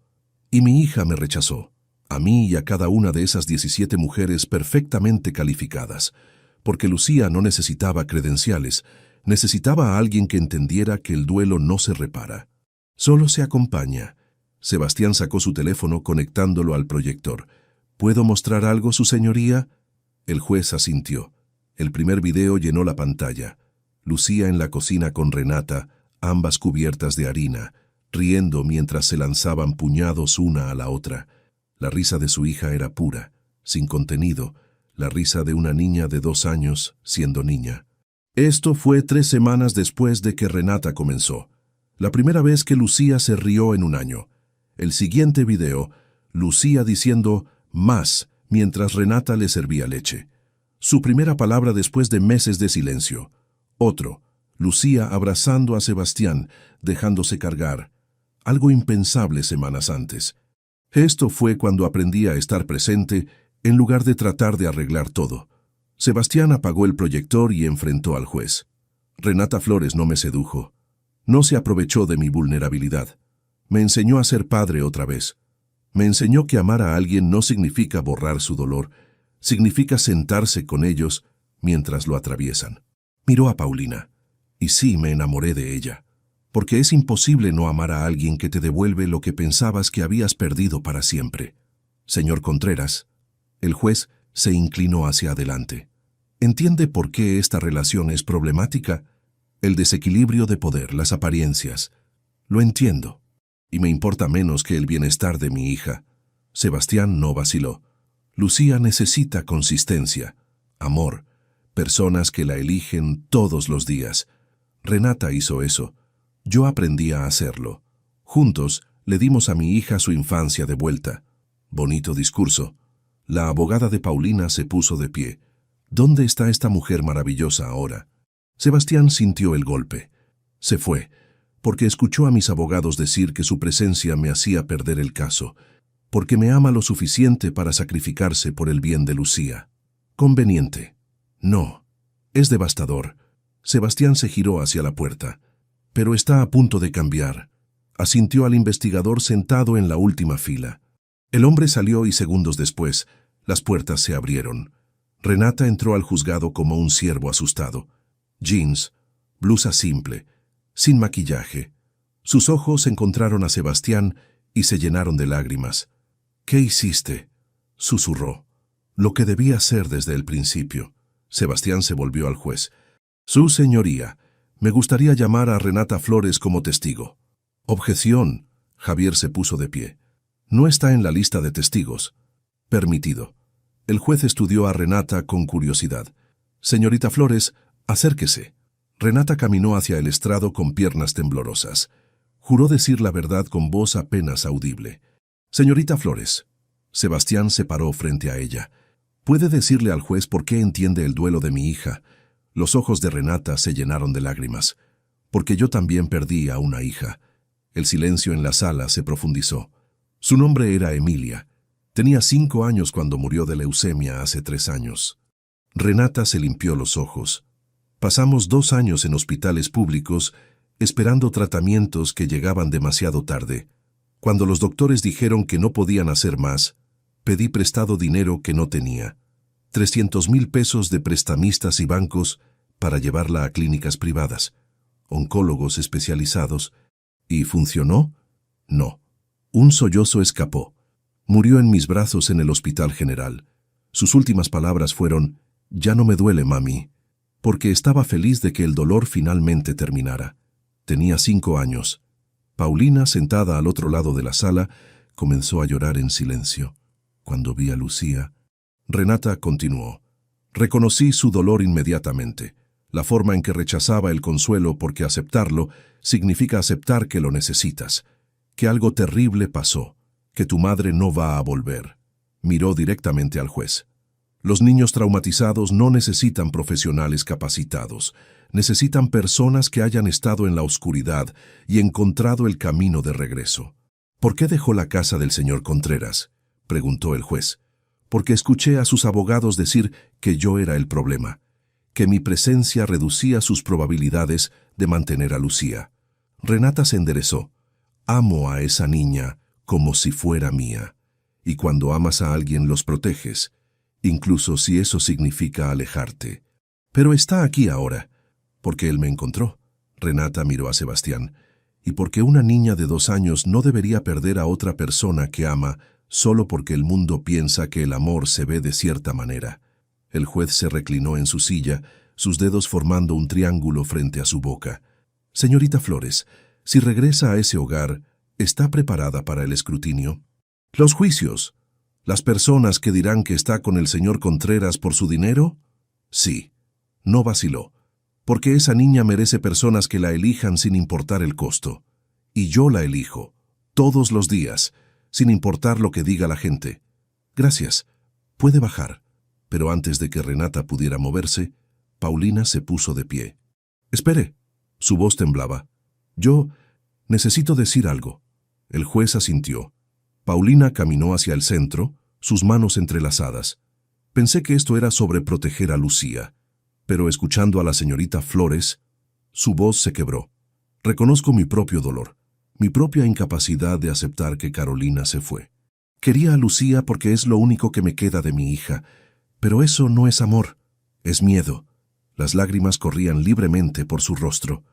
Y mi hija me rechazó, a mí y a cada una de esas 17 mujeres perfectamente calificadas, porque Lucía no necesitaba credenciales, necesitaba a alguien que entendiera que el duelo no se repara, solo se acompaña. Sebastián sacó su teléfono conectándolo al proyector. ¿Puedo mostrar algo, su señoría? El juez asintió. El primer video llenó la pantalla. Lucía en la cocina con Renata, ambas cubiertas de harina, riendo mientras se lanzaban puñados una a la otra. La risa de su hija era pura, sin contenido, la risa de una niña de 2 años siendo niña. Esto fue 3 semanas después de que Renata comenzó. La primera vez que Lucía se rió en 1 año. El siguiente video, Lucía diciendo más mientras Renata le servía leche. Su primera palabra después de meses de silencio. Otro, Lucía abrazando a Sebastián, dejándose cargar. Algo impensable semanas antes. Esto fue cuando aprendí a estar presente en lugar de tratar de arreglar todo. Sebastián apagó el proyector y enfrentó al juez. Renata Flores no me sedujo. No se aprovechó de mi vulnerabilidad. Me enseñó a ser padre otra vez. Me enseñó que amar a alguien no significa borrar su dolor, significa sentarse con ellos mientras lo atraviesan. Miró a Paulina, y sí me enamoré de ella, porque es imposible no amar a alguien que te devuelve lo que pensabas que habías perdido para siempre. Señor Contreras, el juez se inclinó hacia adelante. ¿Entiende por qué esta relación es problemática? El desequilibrio de poder, las apariencias. Lo entiendo. Y me importa menos que el bienestar de mi hija. Sebastián no vaciló. Lucía necesita consistencia, amor, personas que la eligen todos los días. Renata hizo eso. Yo aprendí a hacerlo. Juntos le dimos a mi hija su infancia de vuelta. Bonito discurso. La abogada de Paulina se puso de pie. ¿Dónde está esta mujer maravillosa ahora? Sebastián sintió el golpe. Se fue, porque escuchó a mis abogados decir que su presencia me hacía perder el caso, porque me ama lo suficiente para sacrificarse por el bien de Lucía. Conveniente. No. Es devastador. Sebastián se giró hacia la puerta. Pero está a punto de cambiar. Asintió al investigador sentado en la última fila. El hombre salió y segundos después, las puertas se abrieron. Renata entró al juzgado como un ciervo asustado. Jeans, blusa simple, sin maquillaje. Sus ojos encontraron a Sebastián y se llenaron de lágrimas. «¿Qué hiciste?», susurró. «Lo que debía hacer desde el principio». Sebastián se volvió al juez. «Su señoría, me gustaría llamar a Renata Flores como testigo». «Objeción». Javier se puso de pie. «No está en la lista de testigos». «Permitido». El juez estudió a Renata con curiosidad. «Señorita Flores, acérquese». Renata caminó hacia el estrado con piernas temblorosas. Juró decir la verdad con voz apenas audible. «Señorita Flores». Sebastián se paró frente a ella. «¿Puede decirle al juez por qué entiende el duelo de mi hija?» Los ojos de Renata se llenaron de lágrimas. «Porque yo también perdí a una hija». El silencio en la sala se profundizó. Su nombre era Emilia. Tenía 5 años cuando murió de leucemia hace 3 años. Renata se limpió los ojos. «Pasamos 2 años en hospitales públicos esperando tratamientos que llegaban demasiado tarde. Cuando los doctores dijeron que no podían hacer más, pedí prestado dinero que no tenía. 300,000 pesos de prestamistas y bancos para llevarla a clínicas privadas, oncólogos especializados. ¿Y funcionó? No. Un sollozo escapó. Murió en mis brazos en el Hospital General. Sus últimas palabras fueron: «Ya no me duele, mami», porque estaba feliz de que el dolor finalmente terminara. Tenía 5 años. Paulina, sentada al otro lado de la sala, comenzó a llorar en silencio. Cuando vi a Lucía, Renata continuó. Reconocí su dolor inmediatamente. La forma en que rechazaba el consuelo porque aceptarlo significa aceptar que lo necesitas, que algo terrible pasó, que tu madre no va a volver. Miró directamente al juez. Los niños traumatizados no necesitan profesionales capacitados, necesitan personas que hayan estado en la oscuridad y encontrado el camino de regreso. «¿Por qué dejó la casa del señor Contreras?», preguntó el juez. «Porque escuché a sus abogados decir que yo era el problema, que mi presencia reducía sus probabilidades de mantener a Lucía». Renata se enderezó. «Amo a esa niña como si fuera mía. Y cuando amas a alguien los proteges, incluso si eso significa alejarte. Pero está aquí ahora, porque él me encontró». Renata miró a Sebastián. «Y porque una niña de 2 años no debería perder a otra persona que ama solo porque el mundo piensa que el amor se ve de cierta manera». El juez se reclinó en su silla, sus dedos formando un triángulo frente a su boca. «Señorita Flores, si regresa a ese hogar, ¿está preparada para el escrutinio? Los juicios. ¿Las personas que dirán que está con el señor Contreras por su dinero? Sí». No vaciló. «Porque esa niña merece personas que la elijan sin importar el costo. Y yo la elijo, todos los días, sin importar lo que diga la gente». «Gracias. Puede bajar». Pero antes de que Renata pudiera moverse, Paulina se puso de pie. «Espere». Su voz temblaba. «Yo necesito decir algo». El juez asintió. Paulina caminó hacia el centro, sus manos entrelazadas. Pensé que esto era sobre proteger a Lucía, pero escuchando a la señorita Flores, su voz se quebró. «Reconozco mi propio dolor, mi propia incapacidad de aceptar que Carolina se fue. Quería a Lucía porque es lo único que me queda de mi hija, pero eso no es amor, es miedo». Las lágrimas corrían libremente por su rostro.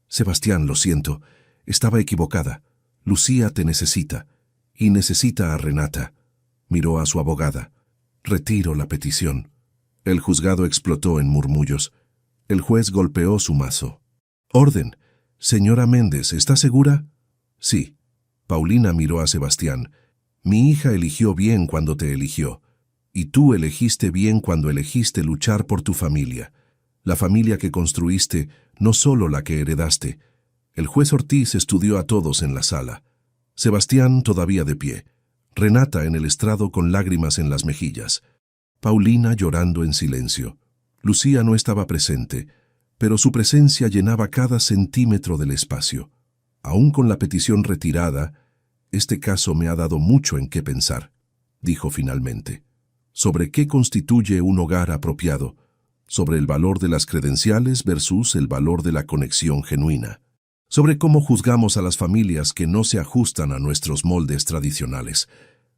«Sebastián, lo siento, estaba equivocada. Lucía te necesita, y necesita a Renata». Miró a su abogada. «Retiro la petición». El juzgado explotó en murmullos. El juez golpeó su mazo. «Orden. Señora Méndez, ¿está segura?» «Sí». Paulina miró a Sebastián. «Mi hija eligió bien cuando te eligió. Y tú elegiste bien cuando elegiste luchar por tu familia. La familia que construiste, no solo la que heredaste». El juez Ortiz estudió a todos en la sala. Sebastián todavía de pie. Renata en el estrado con lágrimas en las mejillas. Paulina llorando en silencio. Lucía no estaba presente, pero su presencia llenaba cada centímetro del espacio. Aún con la petición retirada, «Este caso me ha dado mucho en qué pensar», dijo finalmente. «Sobre qué constituye un hogar apropiado, sobre el valor de las credenciales versus el valor de la conexión genuina, sobre cómo juzgamos a las familias que no se ajustan a nuestros moldes tradicionales».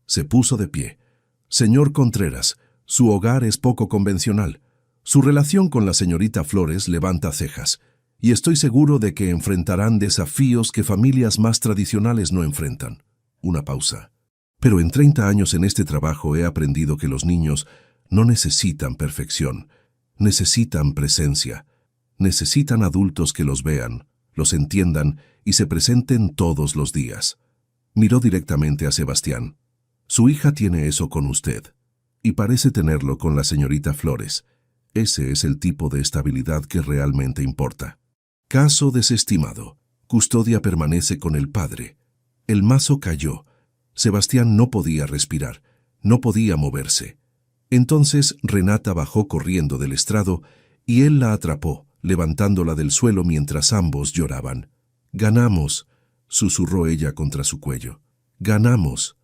Se puso de pie. «Señor Contreras, su hogar es poco convencional. Su relación con la señorita Flores levanta cejas, y estoy seguro de que enfrentarán desafíos que familias más tradicionales no enfrentan». Una pausa. «Pero en 30 años en este trabajo he aprendido que los niños no necesitan perfección, necesitan presencia, necesitan adultos que los vean, los entiendan y se presenten todos los días». Miró directamente a Sebastián. «Su hija tiene eso con usted, y parece tenerlo con la señorita Flores. Ese es el tipo de estabilidad que realmente importa». Caso desestimado. Custodia permanece con el padre. El mazo cayó. Sebastián no podía respirar, no podía moverse. Entonces Renata bajó corriendo del estrado y él la atrapó, levantándola del suelo mientras ambos lloraban. «Ganamos», susurró ella contra su cuello. «Ganamos».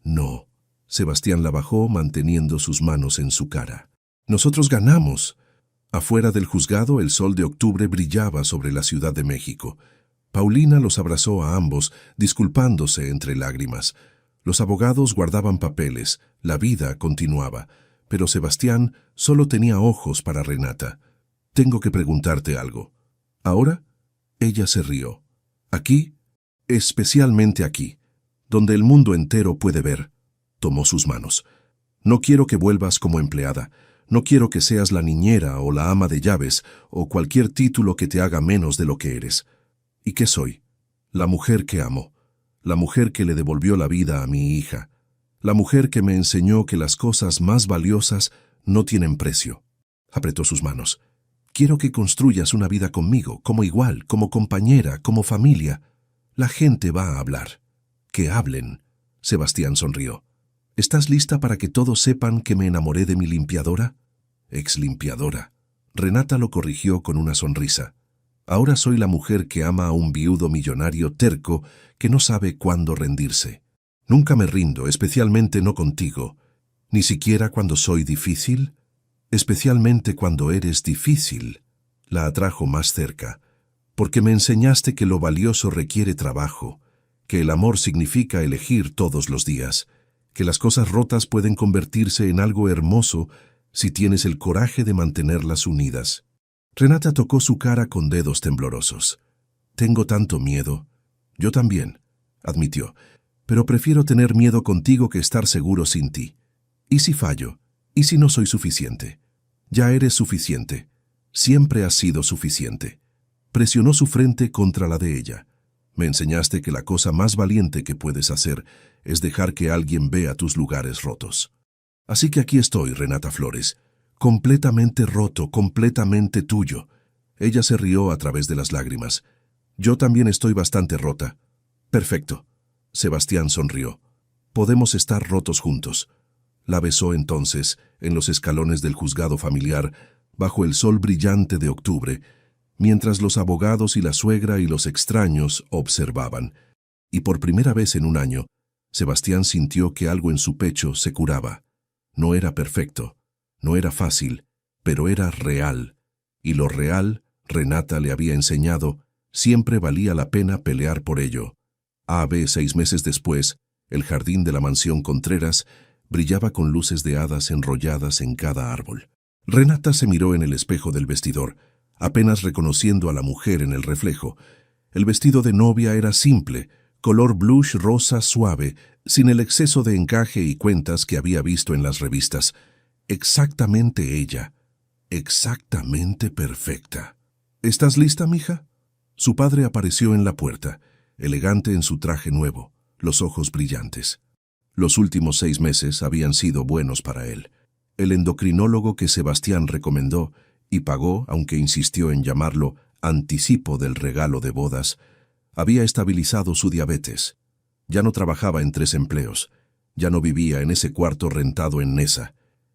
«No». Sebastián la bajó manteniendo sus manos en su cara. «Nosotros ganamos». Afuera del juzgado el sol de octubre brillaba sobre la Ciudad de México. Paulina los abrazó a ambos, disculpándose entre lágrimas. Los abogados guardaban papeles, la vida continuaba, pero Sebastián solo tenía ojos para Renata. «Tengo que preguntarte algo». «¿Ahora?» Ella se rió. «Aquí, especialmente aquí, donde el mundo entero puede ver». Tomó sus manos. «No quiero que vuelvas como empleada. No quiero que seas la niñera o la ama de llaves o cualquier título que te haga menos de lo que eres. ¿Y qué soy? La mujer que amo. La mujer que le devolvió la vida a mi hija. La mujer que me enseñó que las cosas más valiosas no tienen precio». Apretó sus manos. «Quiero que construyas una vida conmigo, como igual, como compañera, como familia. La gente va a hablar». «Que hablen». Sebastián sonrió. «¿Estás lista para que todos sepan que me enamoré de mi limpiadora?» «Ex limpiadora». Renata lo corrigió con una sonrisa. «Ahora soy la mujer que ama a un viudo millonario terco que no sabe cuándo rendirse. Nunca me rindo, especialmente no contigo. Ni siquiera cuando soy difícil. Especialmente cuando eres difícil». La atrajo más cerca. «Porque me enseñaste que lo valioso requiere trabajo, que el amor significa elegir todos los días, que las cosas rotas pueden convertirse en algo hermoso si tienes el coraje de mantenerlas unidas». Renata tocó su cara con dedos temblorosos. «Tengo tanto miedo». «Yo también», admitió, «pero prefiero tener miedo contigo que estar seguro sin ti. ¿Y si fallo? ¿Y si no soy suficiente?» «Ya eres suficiente. Siempre has sido suficiente». Presionó su frente contra la de ella. «Me enseñaste que la cosa más valiente que puedes hacer es dejar que alguien vea tus lugares rotos. Así que aquí estoy, Renata Flores, completamente roto, completamente tuyo». Ella se rió a través de las lágrimas. «Yo también estoy bastante rota». «Perfecto». Sebastián sonrió. «Podemos estar rotos juntos». La besó entonces, en los escalones del juzgado familiar, bajo el sol brillante de octubre, mientras los abogados y la suegra y los extraños observaban. Y por primera vez en un año, Sebastián sintió que algo en su pecho se curaba. No era perfecto, no era fácil, pero era real. Y lo real, Renata le había enseñado, siempre valía la pena pelear por ello. 6 meses después, el jardín de la mansión Contreras brillaba con luces de hadas enrolladas en cada árbol. Renata se miró en el espejo del vestidor, apenas reconociendo a la mujer en el reflejo. El vestido de novia era simple, color blush rosa suave, sin el exceso de encaje y cuentas que había visto en las revistas. Exactamente ella. Exactamente perfecta. ¿Estás lista, mija? Su padre apareció en la puerta, elegante en su traje nuevo, los ojos brillantes. Los últimos 6 meses habían sido buenos para él. El endocrinólogo que Sebastián recomendó y pagó, aunque insistió en llamarlo anticipo del regalo de bodas, había estabilizado su diabetes. Ya no trabajaba en 3 empleos, ya no vivía en ese cuarto rentado en Nesa.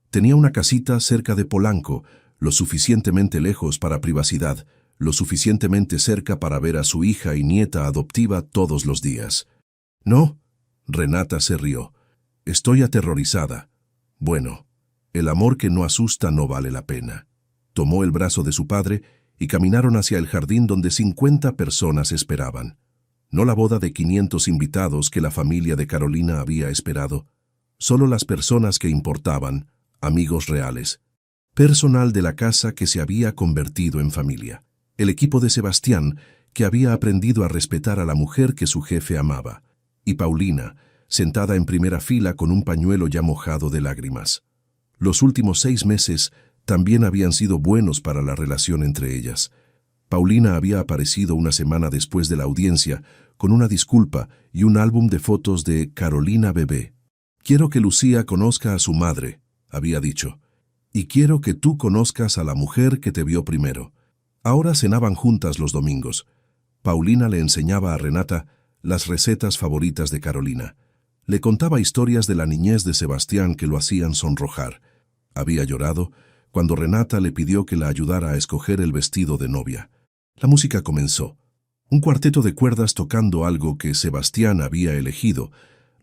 Tenía una casita cerca de Polanco, lo suficientemente lejos para privacidad, lo suficientemente cerca para ver a su hija y nieta adoptiva todos los días. No, Renata se rió. Estoy aterrorizada. Bueno, el amor que no asusta no vale la pena. Tomó el brazo de su padre y caminaron hacia el jardín donde 50 personas esperaban. No la boda de 500 invitados que la familia de Carolina había esperado, solo las personas que importaban, amigos reales. Personal de la casa que se había convertido en familia. El equipo de Sebastián, que había aprendido a respetar a la mujer que su jefe amaba. Y Paulina, sentada en primera fila con un pañuelo ya mojado de lágrimas. Los últimos 6 meses también habían sido buenos para la relación entre ellas. Paulina había aparecido una semana después de la audiencia con una disculpa y un álbum de fotos de Carolina bebé. «Quiero que Lucía conozca a su madre», había dicho, «y quiero que tú conozcas a la mujer que te vio primero». Ahora cenaban juntas los domingos. Paulina le enseñaba a Renata las recetas favoritas de Carolina. Le contaba historias de la niñez de Sebastián que lo hacían sonrojar. Había llorado cuando Renata le pidió que la ayudara a escoger el vestido de novia. La música comenzó. Un cuarteto de cuerdas tocando algo que Sebastián había elegido.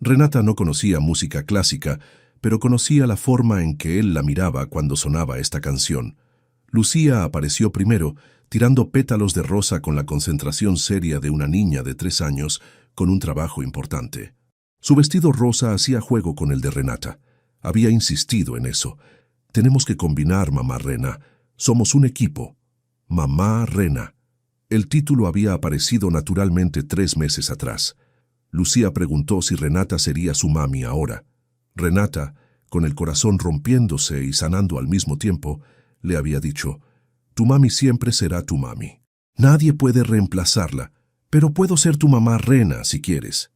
Renata no conocía música clásica, pero conocía la forma en que él la miraba cuando sonaba esta canción. Lucía apareció primero, tirando pétalos de rosa con la concentración seria de una niña de 3 años con un trabajo importante. Su vestido rosa hacía juego con el de Renata. Había insistido en eso. «Tenemos que combinar, mamá Rena. Somos un equipo». Mamá Rena. El título había aparecido naturalmente 3 meses atrás. Lucía preguntó si Renata sería su mami ahora. Renata, con el corazón rompiéndose y sanando al mismo tiempo, le había dicho, «Tu mami siempre será tu mami. Nadie puede reemplazarla, pero puedo ser tu mamá Rena si quieres».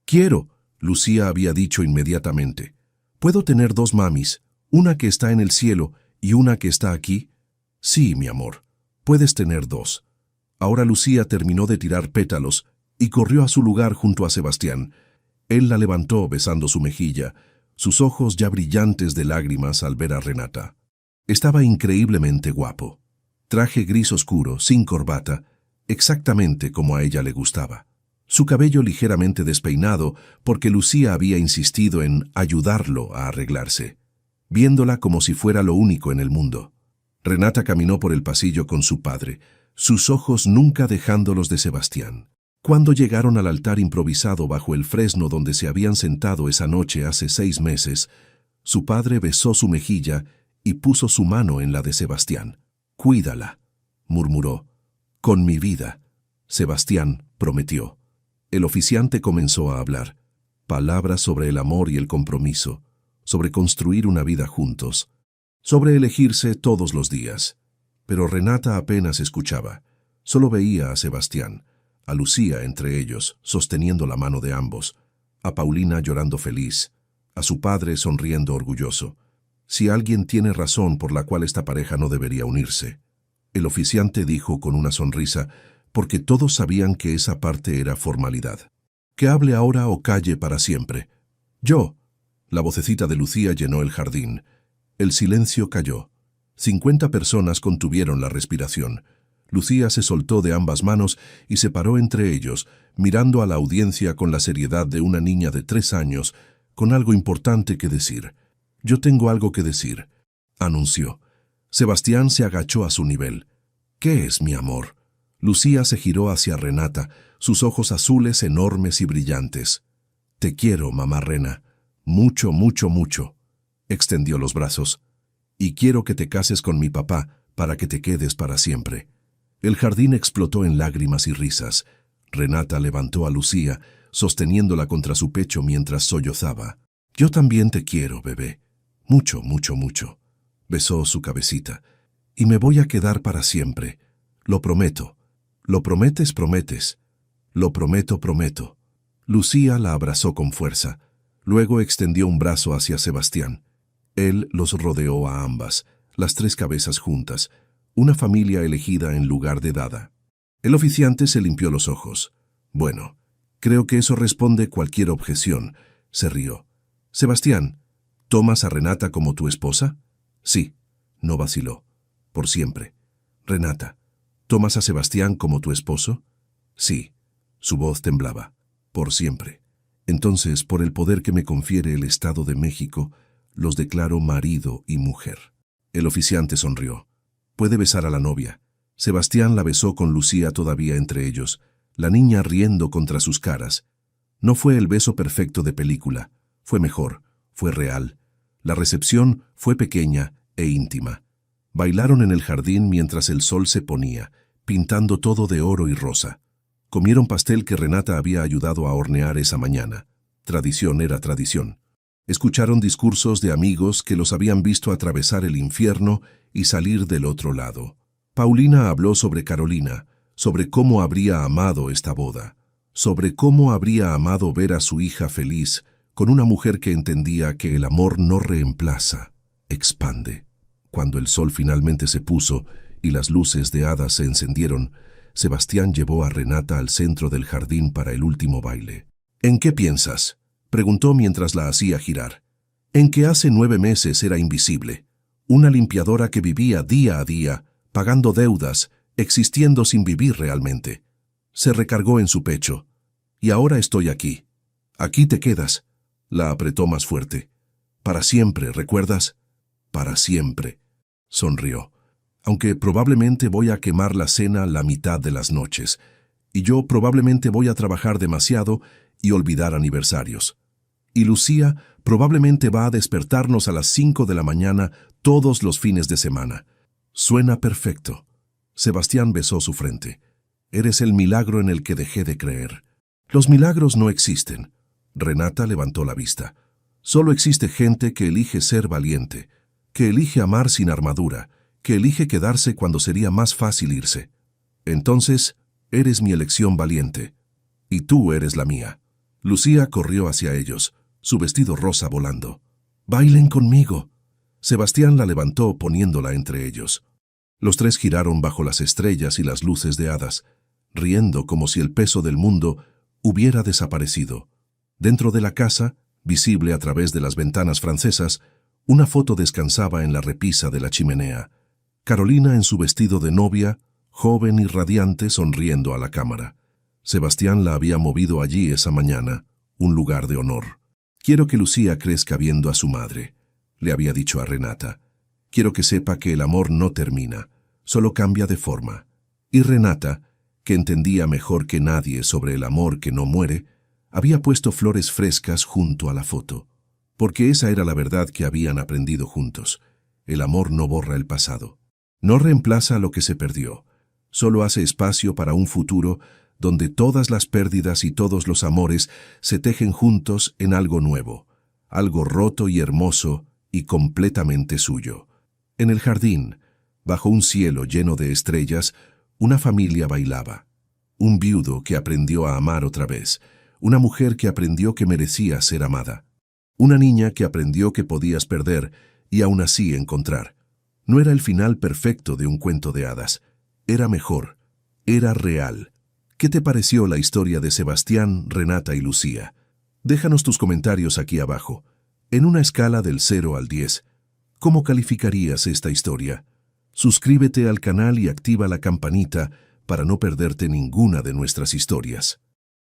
«Quiero», Lucía había dicho inmediatamente. «¿Puedo tener 2 mamis, una que está en el cielo y una que está aquí?» «Sí, mi amor, puedes tener 2». Ahora Lucía terminó de tirar pétalos y corrió a su lugar junto a Sebastián. Él la levantó besando su mejilla, sus ojos ya brillantes de lágrimas al ver a Renata. Estaba increíblemente guapo. Traje gris oscuro, sin corbata, exactamente como a ella le gustaba. Su cabello ligeramente despeinado porque Lucía había insistido en ayudarlo a arreglarse, viéndola como si fuera lo único en el mundo. Renata caminó por el pasillo con su padre, sus ojos nunca dejando los de Sebastián. Cuando llegaron al altar improvisado bajo el fresno donde se habían sentado esa noche hace 6 meses, su padre besó su mejilla y puso su mano en la de Sebastián. «Cuídala», murmuró. «Con mi vida», Sebastián prometió. El oficiante comenzó a hablar. Palabras sobre el amor y el compromiso, sobre construir una vida juntos, sobre elegirse todos los días. Pero Renata apenas escuchaba. Solo veía a Sebastián, a Lucía entre ellos, sosteniendo la mano de ambos, a Paulina llorando feliz, a su padre sonriendo orgulloso. Si alguien tiene razón por la cual esta pareja no debería unirse. El oficiante dijo con una sonrisa, porque todos sabían que esa parte era formalidad. «Que hable ahora o calle para siempre». «Yo». La vocecita de Lucía llenó el jardín. El silencio cayó. 50 personas contuvieron la respiración. Lucía se soltó de ambas manos y se paró entre ellos, mirando a la audiencia con la seriedad de una niña de 3 años, con algo importante que decir. «Yo tengo algo que decir», anunció. Sebastián se agachó a su nivel. «¿Qué es, mi amor?» Lucía se giró hacia Renata, sus ojos azules enormes y brillantes. «Te quiero, mamá Rena. Mucho, mucho, mucho». Extendió los brazos. «Y quiero que te cases con mi papá para que te quedes para siempre». El jardín explotó en lágrimas y risas. Renata levantó a Lucía, sosteniéndola contra su pecho mientras sollozaba. «Yo también te quiero, bebé. Mucho, mucho, mucho». Besó su cabecita. Y me voy a quedar para siempre. Lo prometo. Lo prometes, prometes. Lo prometo, prometo. Lucía la abrazó con fuerza. Luego extendió un brazo hacia Sebastián. Él los rodeó a ambas, las tres cabezas juntas, una familia elegida en lugar de dada. El oficiante se limpió los ojos. Bueno, creo que eso responde cualquier objeción. Se rió. Sebastián, ¿tomas a Renata como tu esposa? Sí, no vaciló. Por siempre. Renata, ¿tomas a Sebastián como tu esposo? Sí. Su voz temblaba. Por siempre. Entonces, por el poder que me confiere el Estado de México, los declaro marido y mujer. El oficiante sonrió. Puede besar a la novia. Sebastián la besó con Lucía todavía entre ellos, la niña riendo contra sus caras. No fue el beso perfecto de película. Fue mejor. Fue real. La recepción fue pequeña e íntima. Bailaron en el jardín mientras el sol se ponía, pintando todo de oro y rosa. Comieron pastel que Renata había ayudado a hornear esa mañana. Tradición era tradición. Escucharon discursos de amigos que los habían visto atravesar el infierno y salir del otro lado. Paulina habló sobre Carolina, sobre cómo habría amado esta boda, sobre cómo habría amado ver a su hija feliz con una mujer que entendía que el amor no reemplaza, expande. Cuando el sol finalmente se puso y las luces de hadas se encendieron, Sebastián llevó a Renata al centro del jardín para el último baile. ¿En qué piensas?, preguntó mientras la hacía girar. En que hace 9 meses era invisible, una limpiadora que vivía día a día, pagando deudas, existiendo sin vivir realmente. Se recargó en su pecho. Y ahora estoy aquí. Aquí te quedas. La apretó más fuerte. Para siempre, ¿recuerdas? Para siempre. Sonrió. Aunque probablemente voy a quemar la cena la mitad de las noches. Y yo probablemente voy a trabajar demasiado y olvidar aniversarios. Y Lucía probablemente va a despertarnos a las 5 de la mañana todos los fines de semana. Suena perfecto. Sebastián besó su frente. Eres el milagro en el que dejé de creer. Los milagros no existen. Renata levantó la vista. Solo existe gente que elige ser valiente, que elige amar sin armadura, que elige quedarse cuando sería más fácil irse. Entonces, eres mi elección valiente. Y tú eres la mía. Lucía corrió hacia ellos, su vestido rosa volando. ¡Bailen conmigo! Sebastián la levantó poniéndola entre ellos. Los tres giraron bajo las estrellas y las luces de hadas, riendo como si el peso del mundo hubiera desaparecido. Dentro de la casa, visible a través de las ventanas francesas, una foto descansaba en la repisa de la chimenea. Carolina en su vestido de novia, joven y radiante, sonriendo a la cámara. Sebastián la había movido allí esa mañana, un lugar de honor. Quiero que Lucía crezca viendo a su madre, le había dicho a Renata. Quiero que sepa que el amor no termina, solo cambia de forma. Y Renata, que entendía mejor que nadie sobre el amor que no muere, había puesto flores frescas junto a la foto, porque esa era la verdad que habían aprendido juntos. El amor no borra el pasado. No reemplaza lo que se perdió, solo hace espacio para un futuro donde todas las pérdidas y todos los amores se tejen juntos en algo nuevo, algo roto y hermoso y completamente suyo. En el jardín, bajo un cielo lleno de estrellas, una familia bailaba. Un viudo que aprendió a amar otra vez, una mujer que aprendió que merecía ser amada, una niña que aprendió que podías perder y aún así encontrar. No era el final perfecto de un cuento de hadas, era mejor, era real. ¿Qué te pareció la historia de Sebastián, Renata y Lucía? Déjanos tus comentarios aquí abajo. En una escala del 0 al 10, ¿cómo calificarías esta historia? Suscríbete al canal y activa la campanita para no perderte ninguna de nuestras historias.